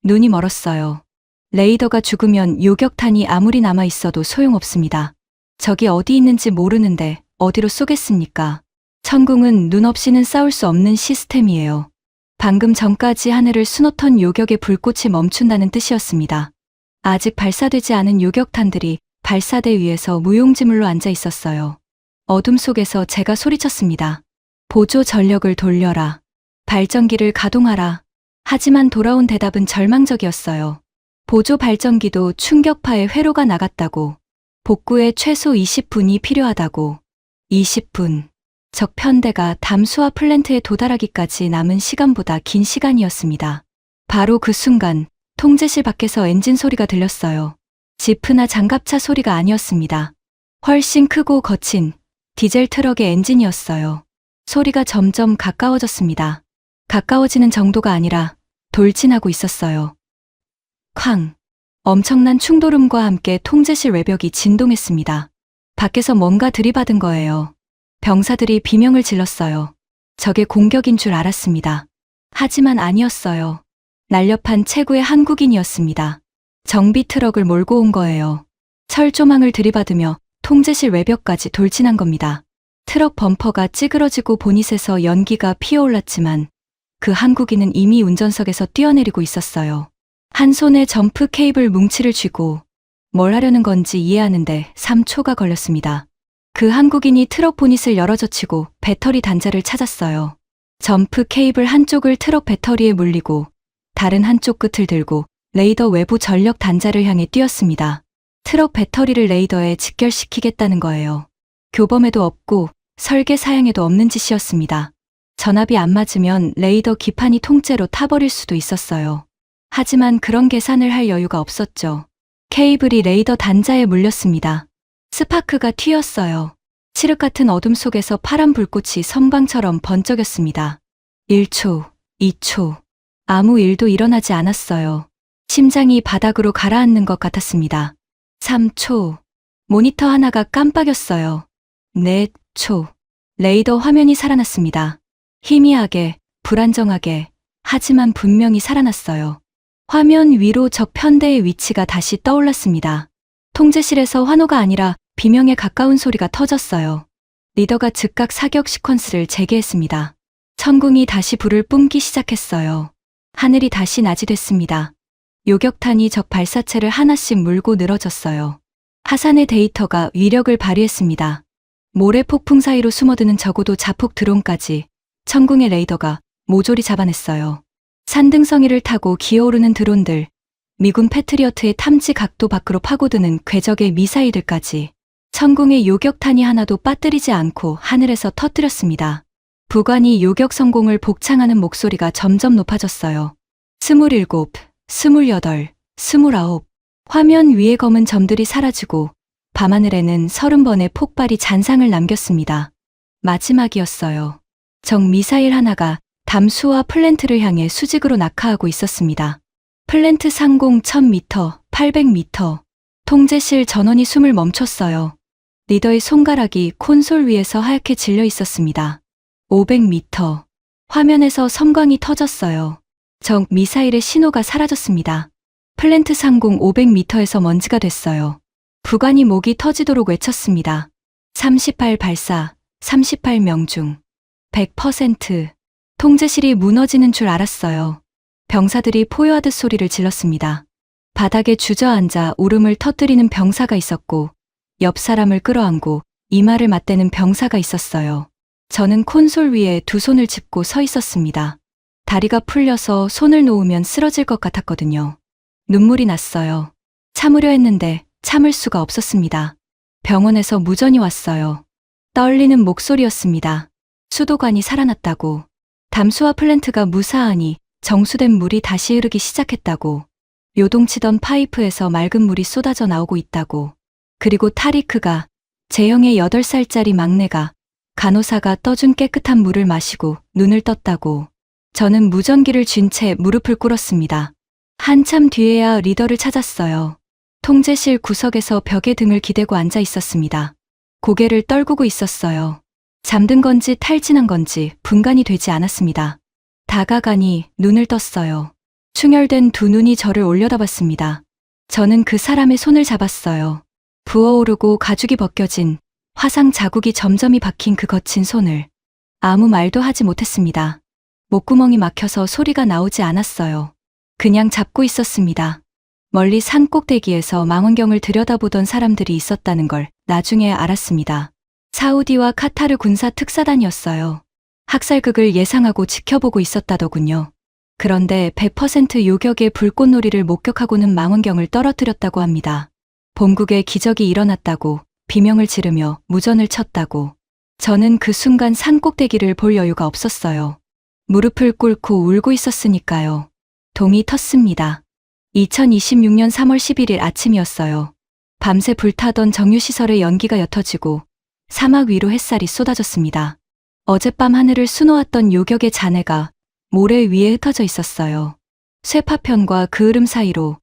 Speaker 2: 눈이 멀었어요. 레이더가 죽으면 요격탄이 아무리 남아 있어도 소용없습니다. 적이 어디 있는지 모르는데 어디로 쏘겠습니까? 천궁은 눈 없이는 싸울 수 없는 시스템이에요. 방금 전까지 하늘을 수놓던 요격의 불꽃이 멈춘다는 뜻이었습니다. 아직 발사되지 않은 요격탄들이 발사대 위에서 무용지물로 앉아 있었어요. 어둠 속에서 제가 소리쳤습니다. 보조 전력을 돌려라. 발전기를 가동하라. 하지만 돌아온 대답은 절망적이었어요. 보조 발전기도 충격파에 회로가 나갔다고. 복구에 최소 20분이 필요하다고. 20분. 적 편대가 담수화 플랜트에 도달하기까지 남은 시간보다 긴 시간이었습니다. 바로 그 순간 통제실 밖에서 엔진 소리가 들렸어요. 지프나 장갑차 소리가 아니었습니다. 훨씬 크고 거친 디젤 트럭의 엔진이었어요. 소리가 점점 가까워졌습니다. 가까워지는 정도가 아니라 돌진하고 있었어요. 쾅! 엄청난 충돌음과 함께 통제실 외벽이 진동했습니다. 밖에서 뭔가 들이받은 거예요. 병사들이 비명을 질렀어요. 적의 공격인 줄 알았습니다. 하지만 아니었어요. 날렵한 체구의 한국인이었습니다. 정비 트럭을 몰고 온 거예요. 철조망을 들이받으며 통제실 외벽까지 돌진한 겁니다. 트럭 범퍼가 찌그러지고 보닛에서 연기가 피어올랐지만 그 한국인은 이미 운전석에서 뛰어내리고 있었어요. 한 손에 점프 케이블 뭉치를 쥐고 뭘 하려는 건지 이해하는데 3초가 걸렸습니다. 그 한국인이 트럭 보닛을 열어젖히고 배터리 단자를 찾았어요. 점프 케이블 한쪽을 트럭 배터리에 물리고 다른 한쪽 끝을 들고 레이더 외부 전력 단자를 향해 뛰었습니다. 트럭 배터리를 레이더에 직결시키겠다는 거예요. 교범에도 없고 설계 사양에도 없는 짓이었습니다. 전압이 안 맞으면 레이더 기판이 통째로 타버릴 수도 있었어요. 하지만 그런 계산을 할 여유가 없었죠. 케이블이 레이더 단자에 물렸습니다. 스파크가 튀었어요. 칠흑 같은 어둠 속에서 파란 불꽃이 섬광처럼 번쩍였습니다. 1초, 2초. 아무 일도 일어나지 않았어요. 심장이 바닥으로 가라앉는 것 같았습니다. 3초. 모니터 하나가 깜빡였어요. 4초. 레이더 화면이 살아났습니다. 희미하게, 불안정하게, 하지만 분명히 살아났어요. 화면 위로 적 편대의 위치가 다시 떠올랐습니다. 통제실에서 환호가 아니라 비명에 가까운 소리가 터졌어요. 리더가 즉각 사격 시퀀스를 재개했습니다. 천궁이 다시 불을 뿜기 시작했어요. 하늘이 다시 낮이 됐습니다. 요격탄이 적 발사체를 하나씩 물고 늘어졌어요. 하산의 데이터가 위력을 발휘했습니다. 모래 폭풍 사이로 숨어드는 적어도 자폭 드론까지 천궁의 레이더가 모조리 잡아냈어요. 산등성이를 타고 기어오르는 드론들, 미군 패트리어트의 탐지 각도 밖으로 파고드는 궤적의 미사일들까지 천궁의 요격탄이 하나도 빠뜨리지 않고 하늘에서 터뜨렸습니다. 부관이 요격 성공을 복창하는 목소리가 점점 높아졌어요. 27, 28, 29. 화면 위의 검은 점들이 사라지고 밤하늘에는 30번의 폭발이 잔상을 남겼습니다. 마지막이었어요. 적 미사일 하나가 담수화 플랜트를 향해 수직으로 낙하하고 있었습니다. 플랜트 상공 1000m, 800m. 통제실 전원이 숨을 멈췄어요. 리더의 손가락이 콘솔 위에서 하얗게 질려 있었습니다. 500m. 화면에서 섬광이 터졌어요. 적 미사일의 신호가 사라졌습니다. 플랜트 상공 500m에서 먼지가 됐어요. 부관이 목이 터지도록 외쳤습니다. 38 발사, 38명중. 100%. 통제실이 무너지는 줄 알았어요. 병사들이 포효하듯 소리를 질렀습니다. 바닥에 주저앉아 울음을 터뜨리는 병사가 있었고, 옆 사람을 끌어안고 이마를 맞대는 병사가 있었어요. 저는 콘솔 위에 두 손을 짚고 서 있었습니다. 다리가 풀려서 손을 놓으면 쓰러질 것 같았거든요. 눈물이 났어요. 참으려 했는데 참을 수가 없었습니다. 병원에서 무전이 왔어요. 떨리는 목소리였습니다. 수도관이 살아났다고. 담수화 플랜트가 무사하니 정수된 물이 다시 흐르기 시작했다고. 요동치던 파이프에서 맑은 물이 쏟아져 나오고 있다고. 그리고 타리크가, 제형의 8살짜리 막내가 간호사가 떠준 깨끗한 물을 마시고 눈을 떴다고. 저는 무전기를 쥔 채 무릎을 꿇었습니다. 한참 뒤에야 리더를 찾았어요. 통제실 구석에서 벽에 등을 기대고 앉아 있었습니다. 고개를 떨구고 있었어요. 잠든 건지 탈진한 건지 분간이 되지 않았습니다. 다가가니 눈을 떴어요. 충혈된 두 눈이 저를 올려다봤습니다. 저는 그 사람의 손을 잡았어요. 부어오르고 가죽이 벗겨진 화상 자국이 점점이 박힌 그 거친 손을. 아무 말도 하지 못했습니다. 목구멍이 막혀서 소리가 나오지 않았어요. 그냥 잡고 있었습니다. 멀리 산 꼭대기에서 망원경을 들여다보던 사람들이 있었다는 걸 나중에 알았습니다. 사우디와 카타르 군사 특사단이었어요. 학살극을 예상하고 지켜보고 있었다더군요. 그런데 100% 요격의 불꽃놀이를 목격하고는 망원경을 떨어뜨렸다고 합니다. 본국에 기적이 일어났다고 비명을 지르며 무전을 쳤다고. 저는 그 순간 산 꼭대기를 볼 여유가 없었어요. 무릎을 꿇고 울고 있었으니까요. 동이 텄습니다. 2026년 3월 11일 아침이었어요. 밤새 불타던 정유시설의 연기가 옅어지고 사막 위로 햇살이 쏟아졌습니다. 어젯밤 하늘을 수놓았던 요격의 잔해가 모래 위에 흩어져 있었어요. 쇠파편과 그 흐름 사이로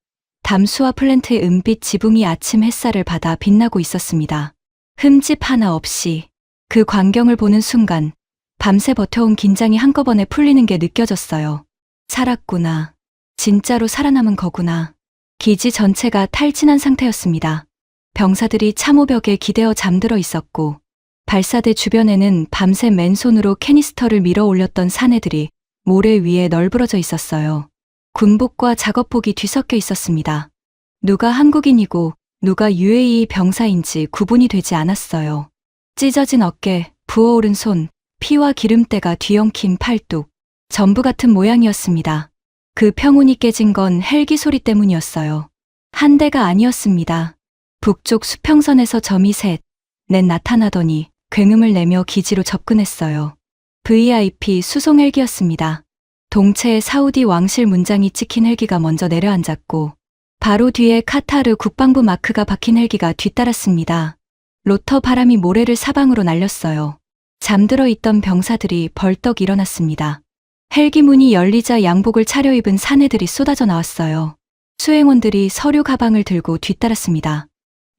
Speaker 2: 담수화 플랜트의 은빛 지붕이 아침 햇살을 받아 빛나고 있었습니다. 흠집 하나 없이. 그 광경을 보는 순간 밤새 버텨온 긴장이 한꺼번에 풀리는 게 느껴졌어요. 살았구나. 진짜로 살아남은 거구나. 기지 전체가 탈진한 상태였습니다. 병사들이 참호벽에 기대어 잠들어 있었고 발사대 주변에는 밤새 맨손으로 캐니스터를 밀어 올렸던 사내들이 모래 위에 널브러져 있었어요. 군복과 작업복이 뒤섞여 있었습니다. 누가 한국인이고 누가 UAE 병사인지 구분이 되지 않았어요. 찢어진 어깨, 부어오른 손, 피와 기름때가 뒤엉킨 팔뚝, 전부 같은 모양이었습니다. 그 평온이 깨진 건 헬기 소리 때문이었어요. 한 대가 아니었습니다. 북쪽 수평선에서 점이 셋, 넷 나타나더니 굉음을 내며 기지로 접근했어요. VIP 수송 헬기였습니다. 동체에 사우디 왕실 문장이 찍힌 헬기가 먼저 내려앉았고 바로 뒤에 카타르 국방부 마크가 박힌 헬기가 뒤따랐습니다. 로터 바람이 모래를 사방으로 날렸어요. 잠들어 있던 병사들이 벌떡 일어났습니다. 헬기 문이 열리자 양복을 차려입은 사내들이 쏟아져 나왔어요. 수행원들이 서류 가방을 들고 뒤따랐습니다.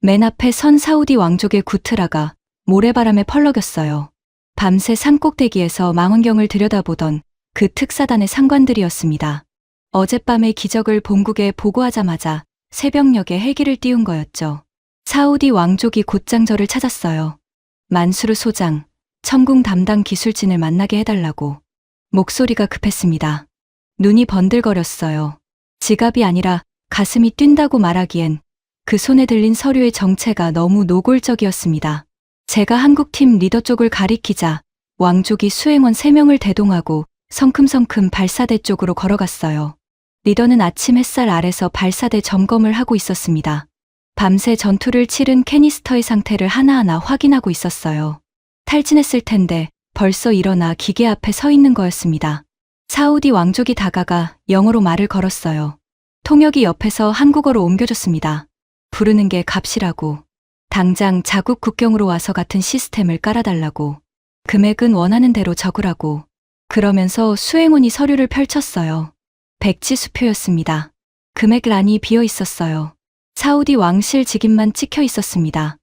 Speaker 2: 맨 앞에 선 사우디 왕족의 구트라가 모래바람에 펄럭였어요. 밤새 산꼭대기에서 망원경을 들여다보던 그 특사단의 상관들이었습니다. 어젯밤의 기적을 본국에 보고하자마자 새벽녘에 헬기를 띄운 거였죠. 사우디 왕족이 곧장 저를 찾았어요. 만수르 소장, 첨궁 담당 기술진을 만나게 해달라고. 목소리가 급했습니다. 눈이 번들거렸어요. 지갑이 아니라 가슴이 뛴다고 말하기엔 그 손에 들린 서류의 정체가 너무 노골적이었습니다. 제가 한국팀 리더 쪽을 가리키자 왕족이 수행원 3명을 대동하고 성큼성큼 발사대 쪽으로 걸어갔어요. 리더는 아침 햇살 아래서 발사대 점검을 하고 있었습니다. 밤새 전투를 치른 캐니스터의 상태를 하나하나 확인하고 있었어요. 탈진했을 텐데 벌써 일어나 기계 앞에 서 있는 거였습니다. 사우디 왕족이 다가가 영어로 말을 걸었어요. 통역이 옆에서 한국어로 옮겨줬습니다. 부르는 게 값이라고. 당장 자국 국경으로 와서 같은 시스템을 깔아달라고. 금액은 원하는 대로 적으라고. 그러면서 수행원이 서류를 펼쳤어요. 백지 수표였습니다. 금액란이 비어 있었어요. 사우디 왕실 직인만 찍혀 있었습니다.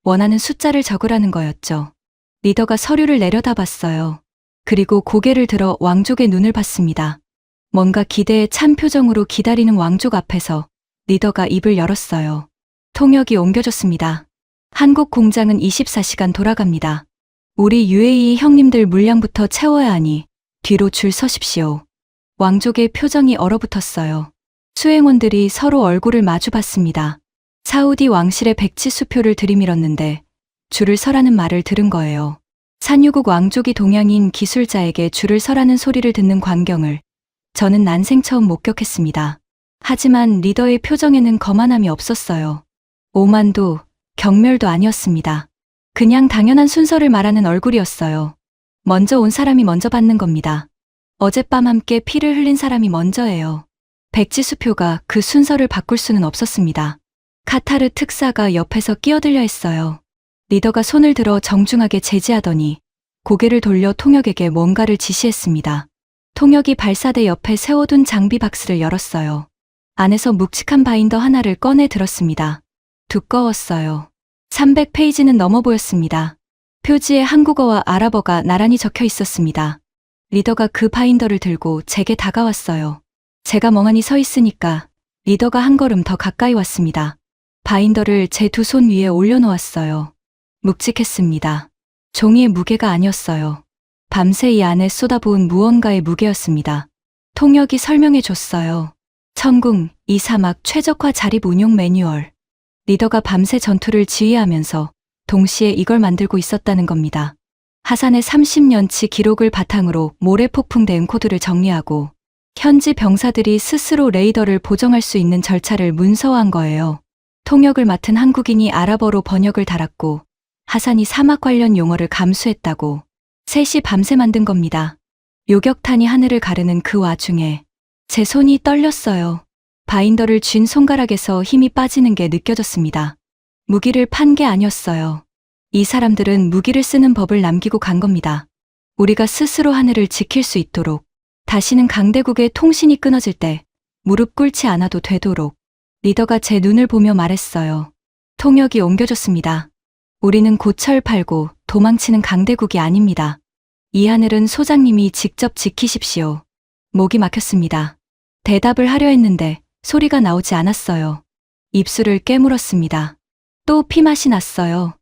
Speaker 2: 원하는 숫자를 적으라는 거였죠. 리더가 서류를 내려다봤어요. 그리고 고개를 들어 왕족의 눈을 봤습니다. 뭔가 기대에 찬 표정으로 기다리는 왕족 앞에서 리더가 입을 열었어요. 통역이 옮겨졌습니다. 한국 공장은 24시간 돌아갑니다. 우리 UAE 형님들 물량부터 채워야 하니 뒤로 줄 서십시오. 왕족의 표정이 얼어붙었어요. 수행원들이 서로 얼굴을 마주 봤습니다. 사우디 왕실의 백지 수표를 들이밀었는데 줄을 서라는 말을 들은 거예요. 산유국 왕족이 동양인 기술자에게 줄을 서라는 소리를 듣는 광경을 저는 난생 처음 목격했습니다. 하지만 리더의 표정에는 거만함이 없었어요. 오만도 경멸도 아니었습니다. 그냥 당연한 순서를 말하는 얼굴이었어요. 먼저 온 사람이 먼저 받는 겁니다. 어젯밤 함께 피를 흘린 사람이 먼저예요. 백지 수표가 그 순서를 바꿀 수는 없었습니다. 카타르 특사가 옆에서 끼어들려 했어요. 리더가 손을 들어 정중하게 제지하더니 고개를 돌려 통역에게 뭔가를 지시했습니다. 통역이 발사대 옆에 세워둔 장비 박스를 열었어요. 안에서 묵직한 바인더 하나를 꺼내 들었습니다. 두꺼웠어요. 300페이지는 넘어 보였습니다. 표지에 한국어와 아랍어가 나란히 적혀 있었습니다. 리더가 그 바인더를 들고 제게 다가왔어요. 제가 멍하니 서 있으니까 리더가 한 걸음 더 가까이 왔습니다. 바인더를 제 두 손 위에 올려놓았어요. 묵직했습니다. 종이의 무게가 아니었어요. 밤새 이 안에 쏟아부은 무언가의 무게였습니다. 통역이 설명해 줬어요. 천궁, 이 사막 최적화 자립 운용 매뉴얼. 리더가 밤새 전투를 지휘하면서 동시에 이걸 만들고 있었다는 겁니다. 하산의 30년치 기록을 바탕으로 모래 폭풍된 코드를 정리하고 현지 병사들이 스스로 레이더를 보정할 수 있는 절차를 문서화한 거예요. 통역을 맡은 한국인이 아랍어로 번역을 달았고 하산이 사막 관련 용어를 감수했다고 셋이 밤새 만든 겁니다. 요격탄이 하늘을 가르는 그 와중에 제 손이 떨렸어요. 바인더를 쥔 손가락에서 힘이 빠지는 게 느껴졌습니다. 무기를 판 게 아니었어요. 이 사람들은 무기를 쓰는 법을 남기고 간 겁니다. 우리가 스스로 하늘을 지킬 수 있도록, 다시는 강대국의 통신이 끊어질 때 무릎 꿇지 않아도 되도록. 리더가 제 눈을 보며 말했어요. 통역이 옮겨졌습니다. 우리는 고철 팔고 도망치는 강대국이 아닙니다. 이 하늘은 소장님이 직접 지키십시오. 목이 막혔습니다. 대답을 하려 했는데 소리가 나오지 않았어요. 입술을 깨물었습니다. 또 피맛이 났어요.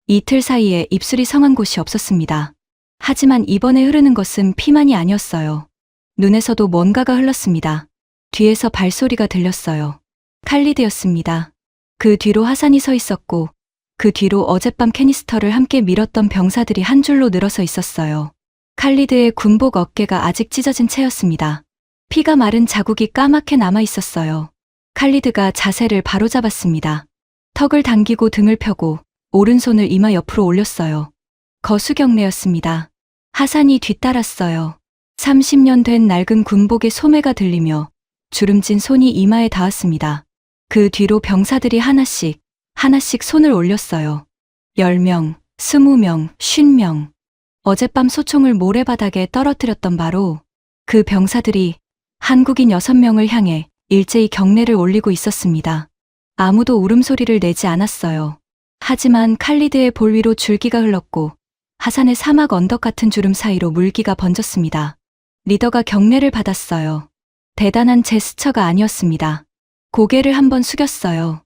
Speaker 2: 이틀 사이에 입술이 성한 곳이 없었습니다. 하지만 이번에 흐르는 것은 피만이 아니었어요. 눈에서도 뭔가가 흘렀습니다. 뒤에서 발소리가 들렸어요. 칼리드였습니다. 그 뒤로 하산이 서 있었고 그 뒤로 어젯밤 캐니스터를 함께 밀었던 병사들이 한 줄로 늘어서 있었어요. 칼리드의 군복 어깨가 아직 찢어진 채였습니다. 피가 마른 자국이 까맣게 남아 있었어요. 칼리드가 자세를 바로잡았습니다. 턱을 당기고 등을 펴고 오른손을 이마 옆으로 올렸어요. 거수경례였습니다. 하산이 뒤따랐어요. 30년 된 낡은 군복의 소매가 들리며 주름진 손이 이마에 닿았습니다. 그 뒤로 병사들이 하나씩 손을 올렸어요. 10명, 20명, 50명. 어젯밤 소총을 모래바닥에 떨어뜨렸던 바로 그 병사들이 한국인 6명을 향해 일제히 경례를 올리고 있었습니다. 아무도 울음소리를 내지 않았어요. 하지만 칼리드의 볼 위로 줄기가 흘렀고 하산의 사막 언덕 같은 주름 사이로 물기가 번졌습니다. 리더가 경례를 받았어요. 대단한 제스처가 아니었습니다. 고개를 한번 숙였어요.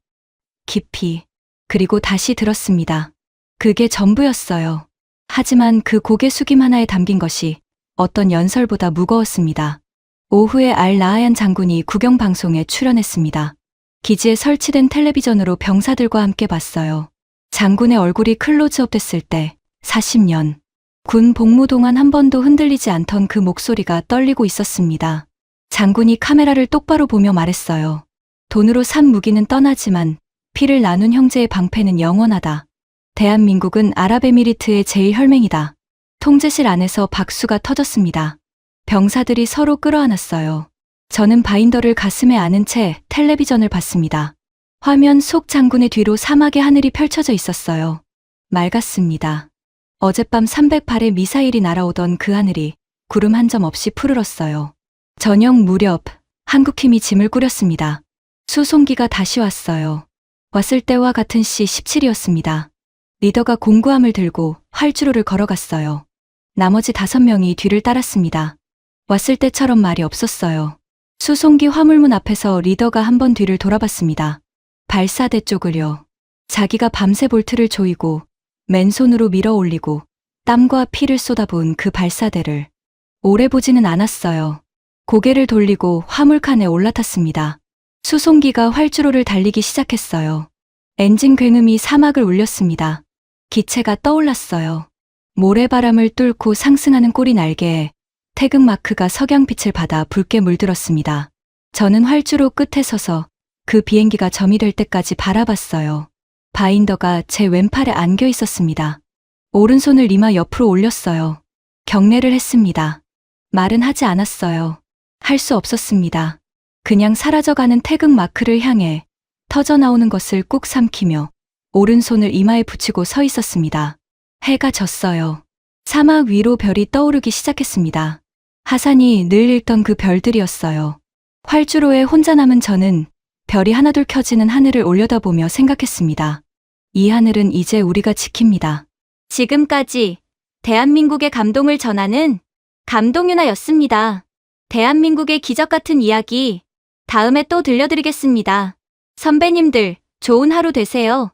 Speaker 2: 깊이. 그리고 다시 들었습니다. 그게 전부였어요. 하지만 그 고개 숙임 하나에 담긴 것이 어떤 연설보다 무거웠습니다. 오후에 알 라하얀 장군이 국영 방송에 출연했습니다. 기지에 설치된 텔레비전으로 병사들과 함께 봤어요. 장군의 얼굴이 클로즈업 됐을 때 40년. 군 복무 동안 한 번도 흔들리지 않던 그 목소리가 떨리고 있었습니다. 장군이 카메라를 똑바로 보며 말했어요. 돈으로 산 무기는 떠나지만 피를 나눈 형제의 방패는 영원하다. 대한민국은 아랍에미리트의 제1혈맹이다. 통제실 안에서 박수가 터졌습니다. 병사들이 서로 끌어안았어요. 저는 바인더를 가슴에 안은 채 텔레비전을 봤습니다. 화면 속 장군의 뒤로 사막의 하늘이 펼쳐져 있었어요. 맑았습니다. 어젯밤 308의 미사일이 날아오던 그 하늘이 구름 한 점 없이 푸르렀어요. 저녁 무렵 한국힘이 짐을 꾸렸습니다. 수송기가 다시 왔어요. 왔을 때와 같은 C-17이었습니다. 리더가 공구함을 들고 활주로를 걸어갔어요. 나머지 5명이 뒤를 따랐습니다. 왔을 때처럼 말이 없었어요. 수송기 화물문 앞에서 리더가 한 번 뒤를 돌아봤습니다. 발사대 쪽을요. 자기가 밤새 볼트를 조이고 맨손으로 밀어 올리고 땀과 피를 쏟아부은 그 발사대를 오래 보지는 않았어요. 고개를 돌리고 화물칸에 올라탔습니다. 수송기가 활주로를 달리기 시작했어요. 엔진 굉음이 사막을 울렸습니다. 기체가 떠올랐어요. 모래바람을 뚫고 상승하는 꼬리 날개에 태극마크가 석양빛을 받아 붉게 물들었습니다. 저는 활주로 끝에 서서 그 비행기가 점이 될 때까지 바라봤어요. 바인더가 제 왼팔에 안겨 있었습니다. 오른손을 이마 옆으로 올렸어요. 경례를 했습니다. 말은 하지 않았어요. 할 수 없었습니다. 그냥 사라져가는 태극마크를 향해 터져나오는 것을 꾹 삼키며 오른손을 이마에 붙이고 서 있었습니다. 해가 졌어요. 사막 위로 별이 떠오르기 시작했습니다. 하산이 늘 읽던 그 별들이었어요. 활주로에 혼자 남은 저는 별이 하나둘 켜지는 하늘을 올려다보며 생각했습니다. 이 하늘은 이제 우리가 지킵니다.
Speaker 1: 지금까지 대한민국의 감동을 전하는 감동윤아였습니다. 대한민국의 기적 같은 이야기 다음에 또 들려드리겠습니다. 선배님들, 좋은 하루 되세요.